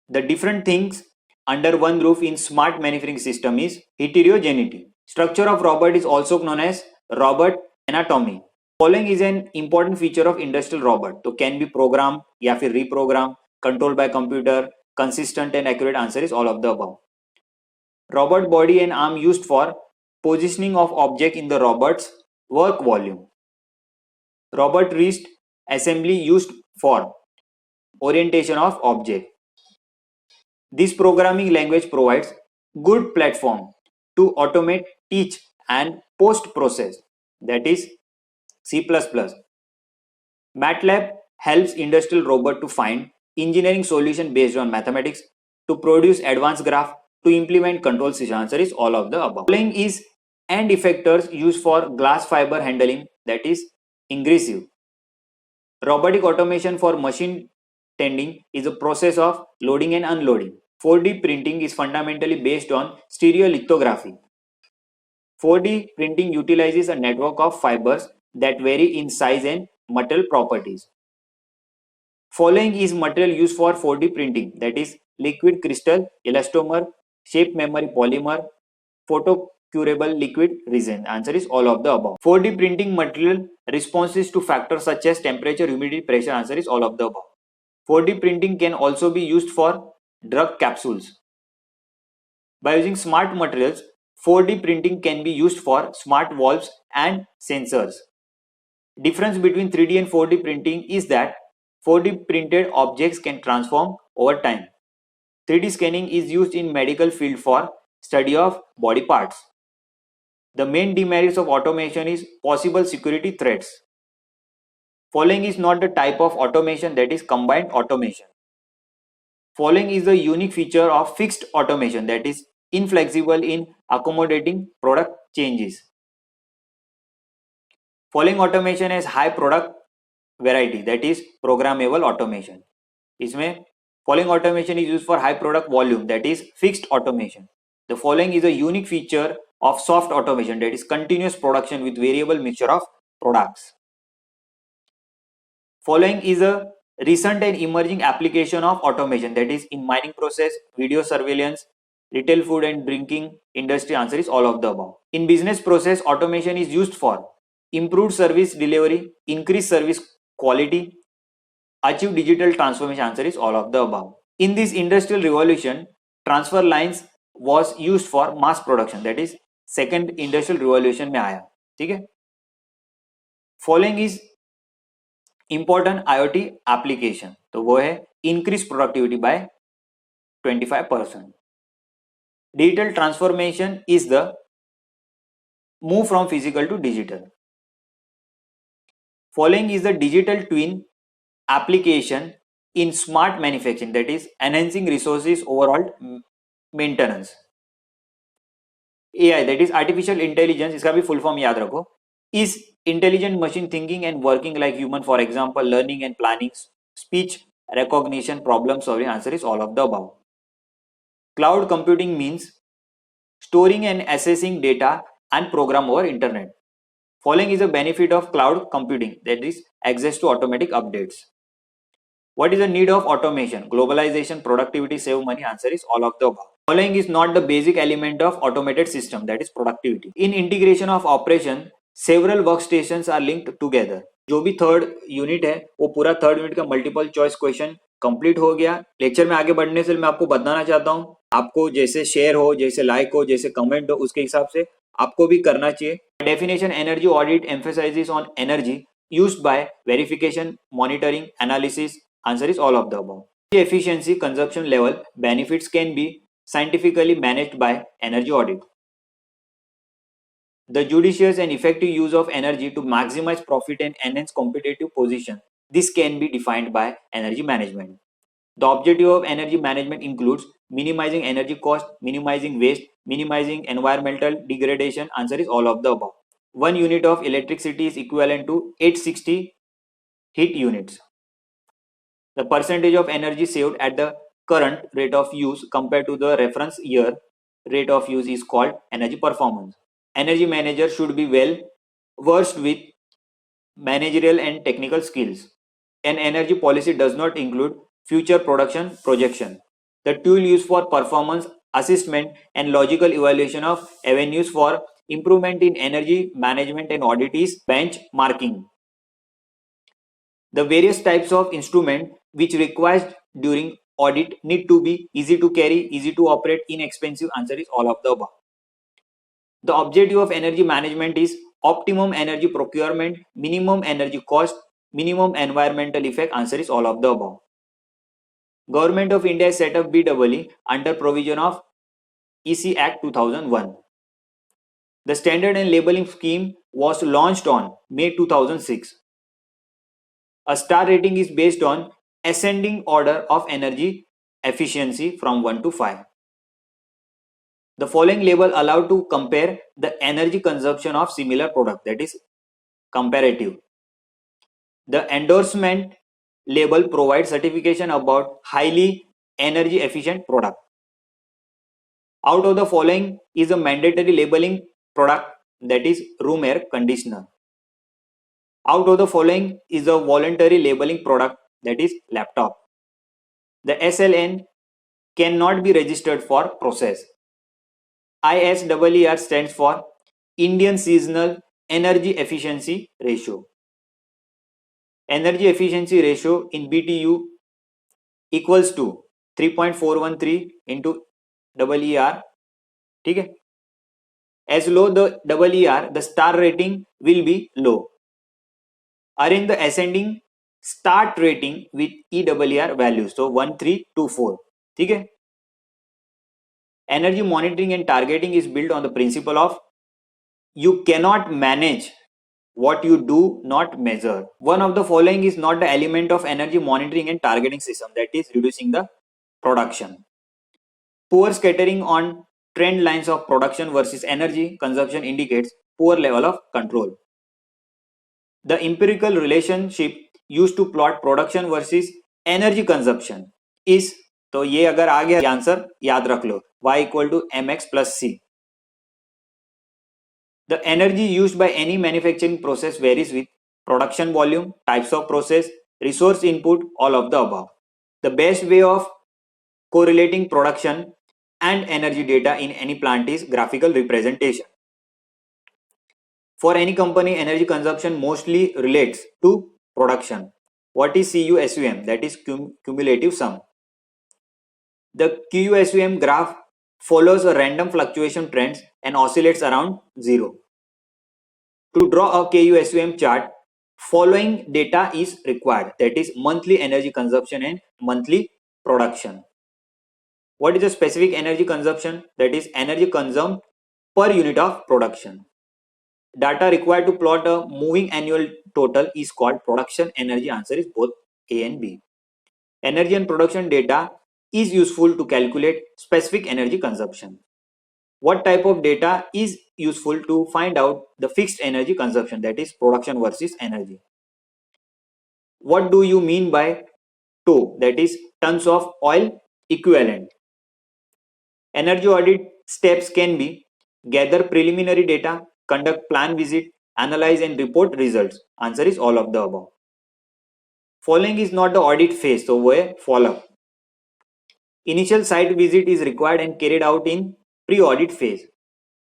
The different things under one roof in smart manufacturing system is heterogeneity. Structure of robot is also known as robot anatomy. Following is an important feature of industrial robot. तो can be programmed या फिर reprogram, controlled by computer, consistent and accurate. Answer is all of the above. Robot body and arm used for positioning of object in the robot's work volume. Robot wrist assembly used for orientation of object. This programming language provides good platform to automate, teach and post process, that is C++. MATLAB helps industrial robot to find engineering solution based on mathematics, to produce advanced graph, to implement control system. Answer is all of the above. Following is end effectors used for glass fiber handling, that is ingressive. Robotic automation for machine tending is a process of loading and unloading. 4D printing is fundamentally based on stereolithography. 4D printing utilizes a network of fibers that vary in size and material properties. Following is material used for 4D printing, that is liquid crystal, elastomer, shape memory polymer, photocurable liquid resin. Answer is all of the above. 4D printing material responses to factors such as temperature, humidity, pressure. Answer is all of the above. 4D printing can also be used for drug capsules. By using smart materials, 4D printing can be used for smart valves and sensors. Difference between 3D and 4D printing is that 4D printed objects can transform over time. 3D scanning is used in medical field for study of body parts. The main demerits of automation is possible security threats. Following is not the type of automation, that is combined automation. Following is the unique feature of fixed automation, that is inflexible in accommodating product changes. Following automation has high product variety, that is programmable automation. इसमें following automation is used for high product volume, that is fixed automation. The following is a unique feature of soft automation, that is continuous production with variable mixture of products. Following is a recent and emerging application of automation, that is in mining process, video surveillance, retail food and drinking industry. Answer is all of the above. In business process, automation is used for improved service delivery, increased service quality, achieve digital transformation. Answer is all of the above. In this industrial revolution, transfer lines was used for mass production, that is second industrial revolution में आया. ठीक है. Following is important IoT application, तो वो है increase productivity by 25%. Digital transformation is the move from physical to digital. Following is the digital twin application in smart manufacturing, that is enhancing resources overall maintenance. AI, that is artificial intelligence, इसका भी full form याद रखो, is intelligent machine thinking and working like human, for example learning and planning, speech recognition, problem solving. Answer is all of the above. Cloud computing means storing and accessing data and program over internet. Following is a benefit of cloud computing, that is access to automatic updates. What is the need of automation? Globalization, productivity, save money. Answer is all of the above. Following is not the basic element of automated system, that is productivity. In integration of operation, several workstations are linked together. जो भी third unit है वो पूरा third unit का multiple choice question complete हो गया. Lecture में आगे बढ़ने से मैं आपको बताना चाहता हूँ, आपको जैसे शेयर हो, जैसे लाइक हो, जैसे कमेंट हो, उसके हिसाब से आपको भी करना चाहिए. Definition: energy audit emphasizes on energy used by verification, monitoring, analysis. Answer is all of the above. Efficiency, consumption level, benefits can be scientifically managed by energy audit. The judicious and effective use of energy to maximize profit and enhance competitive position. This can be defined by energy management. The objective of energy management includes minimizing energy cost, minimizing waste, minimizing environmental degradation. Answer is all of the above. 1 unit of electricity is equivalent to 860 heat units. The percentage of energy saved at the current rate of use compared to the reference year rate of use is called energy performance. Energy manager should be well versed with managerial and technical skills. An energy policy does not include future production projection. The tool used for performance assessment and logical evaluation of avenues for improvement in energy management and audit is benchmarking. The various types of instrument which required during audit need to be easy to carry, easy to operate, inexpensive. Answer is all of the above. The objective of energy management is optimum energy procurement, minimum energy cost, minimum environmental effect. Answer is all of the above. Government of India set up BEE under provision of EC Act 2001. The standard and labeling scheme was launched on May 2006. A star rating is based on ascending order of energy efficiency from 1 to 5. The following label allow to compare the energy consumption of similar product, that is comparative. The endorsement label provides certification about highly energy efficient product. Out of the following is a mandatory labeling product, that is room air conditioner. Out of the following is a voluntary labeling product, that is laptop. The SLN cannot be registered for process. ISEER stands for Indian Seasonal Energy Efficiency Ratio. Energy efficiency ratio in BTU equals to 3.413 into EER. ठीक है? As low the EER, the star rating will be low. Arrange the ascending start rating with EER values. So 1324. ठीक है? Energy monitoring and targeting is built on the principle of you cannot manage what you do not measure. One of the following is not the element of energy monitoring and targeting system, that is reducing the production. Poor scattering on trend lines of production versus energy consumption indicates poor level of control. The empirical relationship used to plot production versus energy consumption is, तो ये अगर आ गया answer याद रख लो, y equal to mx plus c. The energy used by any manufacturing process varies with production volume, types of process, resource input, all of the above. The best way of correlating production and energy data in any plant is graphical representation. For any company, energy consumption mostly relates to production. What is CUSUM? That is cumulative sum. The CUSUM graph follows a random fluctuation trends and oscillates around 0. To draw a KUSUM chart, following data is required, that is monthly energy consumption and monthly production. What is the specific energy consumption? That is energy consumed per unit of production. Data required to plot a moving annual total is called production energy. Answer is both A and B. Energy and production data is useful to calculate specific energy consumption. What type of data is useful to find out the fixed energy consumption, that is production versus energy? What do you mean by TOE? That is tons of oil equivalent. Energy audit steps can be gather preliminary data, conduct plan visit, analyze and report results. Answer is all of the above. Following is not the audit phase, so where follow-up. Initial site visit is required and carried out in pre-audit phase.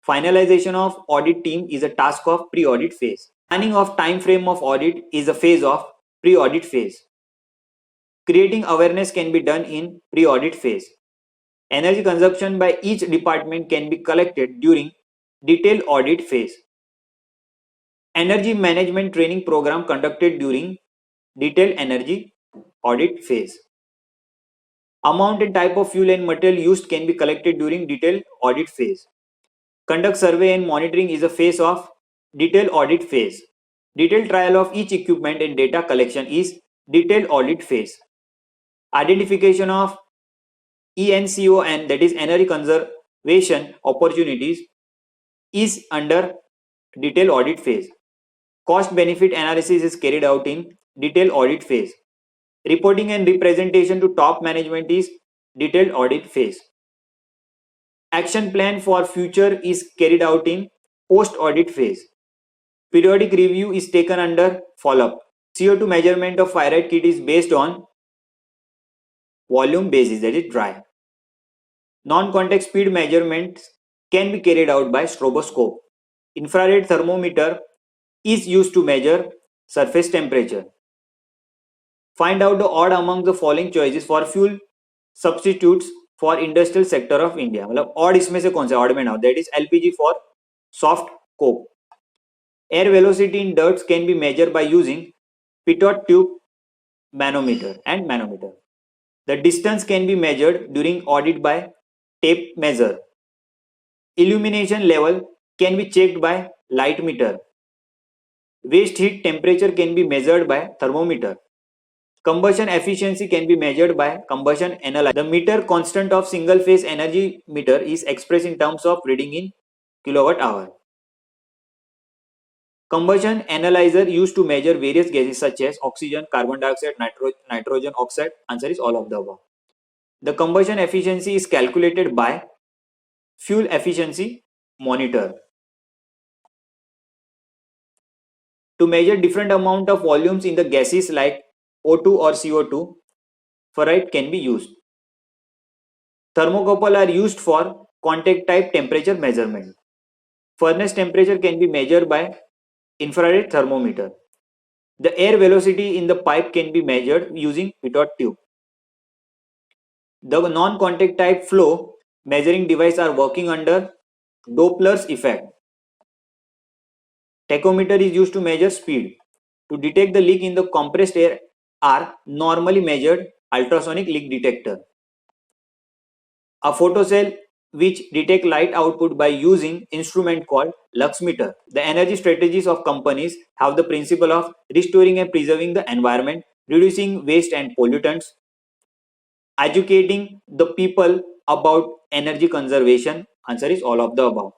Finalization of audit team is a task of pre-audit phase. Planning of time frame of audit is a phase of pre-audit phase. Creating awareness can be done in pre-audit phase. Energy consumption by each department can be collected during detailed audit phase. Energy management training program conducted during detailed energy audit phase. Amount and type of fuel and material used can be collected during detailed audit phase. Conduct survey and monitoring is a phase of detailed audit phase. Detailed trial of each equipment and data collection is detailed audit phase. Identification of ENCON, that is energy conservation opportunities, is under detailed audit phase. Cost benefit analysis is carried out in detailed audit phase. Reporting and representation to top management is detailed audit phase. Action plan for future is carried out in post-audit phase. Periodic review is taken under follow-up. CO2 measurement of fire kit is based on volume basis, that is dry. Non-contact speed measurements can be carried out by stroboscope. Infrared thermometer is used to measure surface temperature. Find out the odd among the following choices for fuel substitutes for industrial sector of India. मतलब odd इसमें से कौन सा odd में ना हो? That is LPG for soft coke. Air velocity in ducts can be measured by using pitot tube manometer and manometer. The distance can be measured during audit by tape measure. Illumination level can be checked by light meter. Waste heat temperature can be measured by thermometer. Combustion efficiency can be measured by combustion analyzer. The meter constant of single phase energy meter is expressed in terms of reading in kilowatt hour. Combustion analyzer used to measure various gases such as oxygen, carbon dioxide, nitrogen oxide. Answer is all of the above. The combustion efficiency is calculated by fuel efficiency monitor. To measure different amount of volumes in the gases like O2 or CO2, ferrite can be used. Thermocouple are used for contact type temperature measurement. Furnace temperature can be measured by infrared thermometer. The air velocity in the pipe can be measured using pitot tube. The non-contact type flow measuring device are working under Doppler's effect. Tachometer is used to measure speed. To detect the leak in the compressed air are normally measured ultrasonic leak detector. A photocell which detect light output by using instrument called lux meter. The energy strategies of companies have the principle of restoring and preserving the environment, reducing waste and pollutants, educating the people about energy conservation. Answer is all of the above.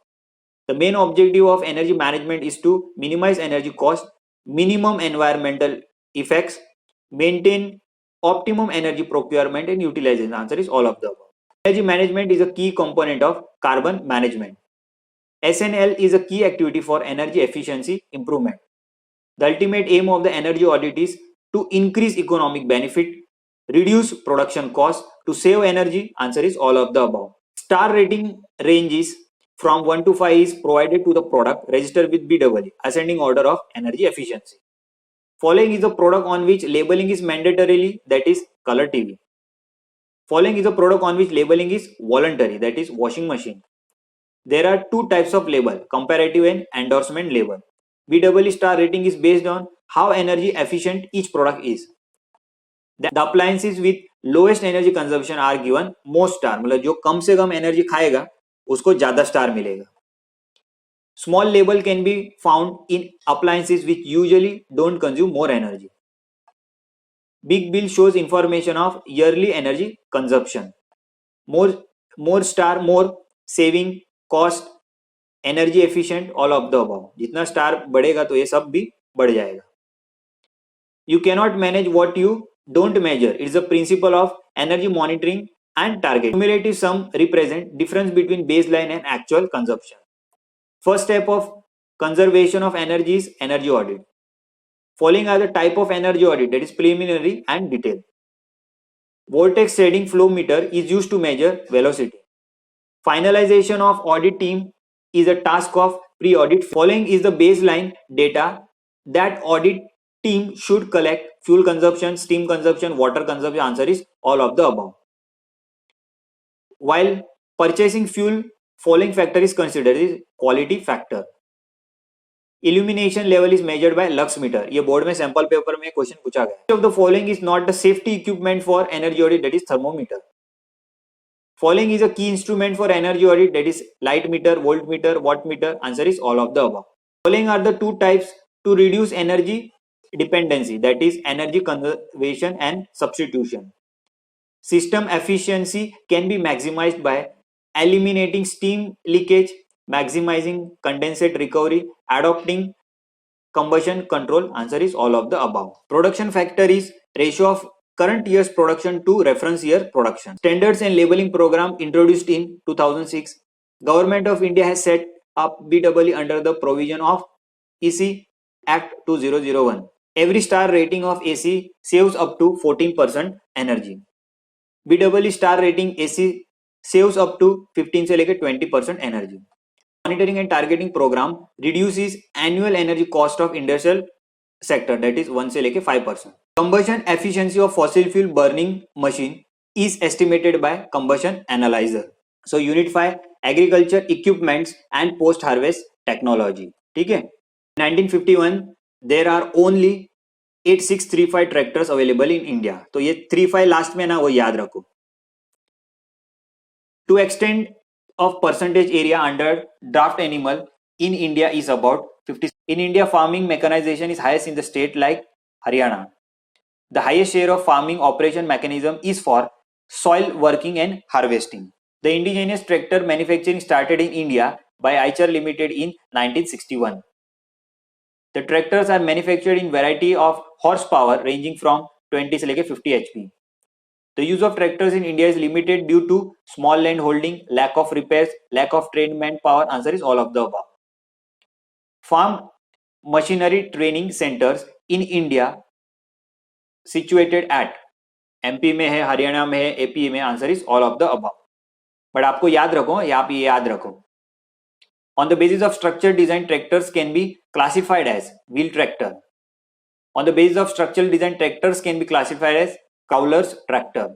The main objective of energy management is to minimize energy cost, minimum environmental effects, maintain optimum energy procurement and utilization. Answer is all of the above. Energy management is a key component of carbon management. SNL is a key activity for energy efficiency improvement. The ultimate aim of the energy audit is to increase economic benefit, reduce production cost, to save energy. Answer is all of the above. Star rating ranges from 1 to 5 is provided to the product registered with BEE, ascending order of energy efficiency. Following is the product on which labeling is mandatorily, that is color TV. Following is a product on which labeling is voluntary, that is washing machine. There are two types of label, comparative and endorsement label. BEE star rating is based on how energy efficient each product is. The appliances with lowest energy consumption are given most star, मतलब जो कम से कम energy खाएगा उसको ज्यादा star मिलेगा. Small label can be found in appliances which usually don't consume more energy. Big bill shows information of yearly energy consumption. More star, more saving, cost, energy efficient, all of the above. जितना star बढ़ेगा तो ये सब भी बढ़ जाएगा. You cannot manage what you don't measure. It's the principle of energy monitoring and target. Cumulative sum represent difference between baseline and actual consumption. First step of conservation of energy is energy audit. Following are the type of energy audit, that is preliminary and detailed. Vortex shading flow meter is used to measure velocity. Finalization of audit team is a task of pre-audit. Following is the baseline data that audit team should collect: fuel consumption, steam consumption, water consumption. Answer is all of the above. While purchasing fuel, following factor is considered is quality factor. Illumination level is measured by lux meter. ये board में sample paper में question पूछा गया. Which of the following is not the safety equipment for energy audit, that is thermometer. Following is a key instrument for energy audit, that is light meter, voltmeter, wattmeter. Answer is all of the above. Following are the two types to reduce energy dependency, that is energy conservation and substitution. System efficiency can be maximized by eliminating steam leakage, maximizing condensate recovery, adopting combustion control. Answer is all of the above. Production factor is ratio of current year's production to reference year production. Standards and labeling program introduced in 2006. Government of India has set up BEE under the provision of EC Act 2001. Every star rating of AC saves up to 14% energy. BEE star rating AC saves up to 15 से लेकर 20% energy. Monitoring and targeting program reduces annual energy cost of industrial sector, that is 1 से लेकर 5%. Combustion efficiency of fossil fuel burning machine is estimated by combustion analyzer. So unify agriculture equipments and post harvest technology. ठीक है. 1951 there are only 8635 tractors available in India. तो ये 35 last में ना, वो याद रखो। To extend of percentage area under draught animal in India is about 50. In India, farming mechanization is highest in the state like Haryana. The highest share of farming operation mechanism is for soil working and harvesting. The indigenous tractor manufacturing started in India by Eicher Limited in 1961. The tractors are manufactured in variety of horsepower ranging from 20 से लेके 50 HP. The use of tractors in India is limited due to small land holding, lack of repairs, lack of trained manpower. Answer is all of the above. Farm machinery training centers in India situated at MP में है, हरियाणा में है, AP में। Answer is all of the above. But आपको याद रखो, या आप ये याद रखो, on the basis of structural design tractors can be classified as wheel tractor. On the basis of structural design tractors can be classified as crawlers tractor.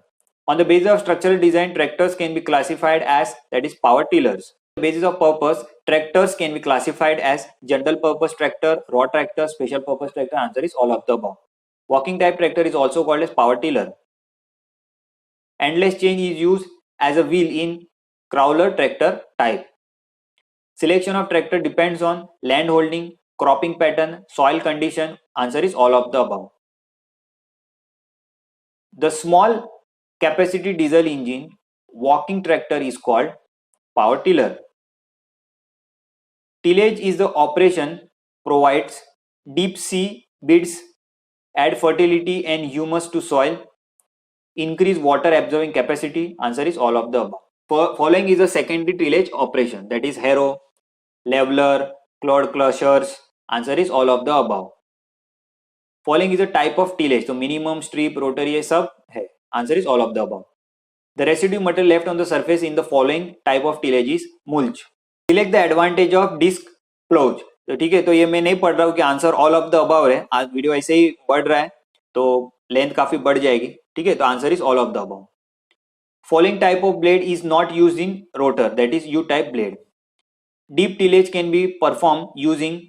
On the basis of structural design tractors can be classified as, that is, power tillers. On the basis of purpose, tractors can be classified as general purpose tractor, raw tractor, special purpose tractor. Answer is all of the above. Walking type tractor is also called as power tiller. Endless change is used as a wheel in crawler tractor type. Selection of tractor depends on land holding, cropping pattern, soil condition. Answer is all of the above. The small capacity diesel engine walking tractor is called power tiller. Tillage is the operation provides deep sea beds, add fertility and humus to soil, increase water absorbing capacity. Answer is all of the above. Following is a secondary tillage operation, that is harrow, leveler, clod crushers. Answer is all of the above. Following is a type of tillage, so minimum, strip, rotary, ये सब है. Answer is all of the above. The residue material left on the surface in the following type of tillage is mulch. Select the advantage of disc plows. तो ठीक है, तो ये मैं नहीं पढ़ रहा हूँ कि answer all of the above है। आज वीडियो ऐसे ही बढ़ रहा है तो लेंथ काफी बढ़ जाएगी। ठीक है, तो answer is all of the above. Following type of blade is not used in rotor, that is you type blade. Deep tillage can be perform using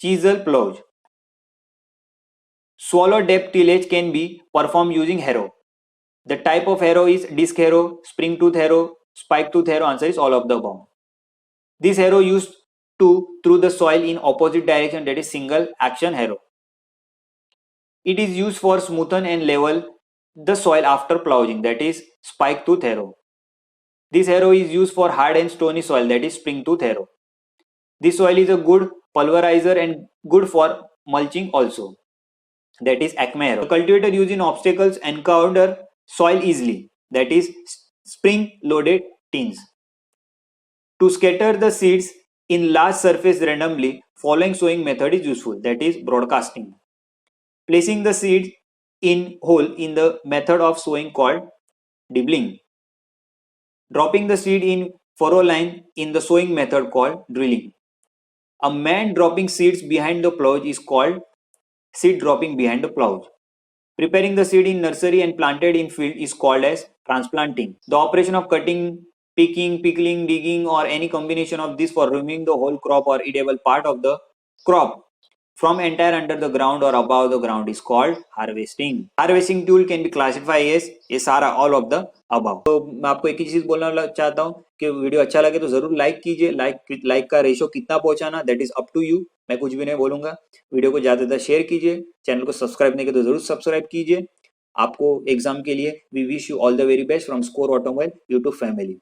chisel plows. Swallow depth tillage can be performed using harrow. The type of harrow is disc harrow, spring tooth harrow, spike tooth harrow. Answer is all of the above. This harrow used to through the soil in opposite direction, that is single action harrow. It is used for smoothen and level the soil after ploughing, that is spike tooth harrow. This harrow is used for hard and stony soil, that is spring tooth harrow. This soil is a good pulverizer and good for mulching also, that is acme harrow. The cultivator used in obstacles encounter soil easily, that is spring loaded tins. To scatter the seeds in large surface randomly, following sowing method is useful, that is broadcasting. Placing the seeds in hole in the method of sowing called dibbling. Dropping the seed in furrow line in the sowing method called drilling. A man dropping seeds behind the plough is called seed dropping behind the plough. Preparing the seed in nursery and planted in field is called as transplanting. The operation of cutting, picking, pickling, digging or any combination of this for removing the whole crop or eatable part of the crop from entire under the ground or above the ground is called harvesting. Harvesting tool can be classified as ये सारा all of the above. तो मैं आपको एक ही चीज बोलना चाहता हूँ कि वीडियो अच्छा लगे तो जरूर लाइक कीजिए। लाइक का रेशो कितना पहुंचाना, that is up to you, मैं कुछ भी नहीं बोलूंगा। वीडियो को ज्यादा से शेयर कीजिए, चैनल को सब्सक्राइब नहीं किया तो जरूर सब्सक्राइब कीजिए। आपको एग्जाम के लिए we wish you all the very best from Score Automobile YouTube family.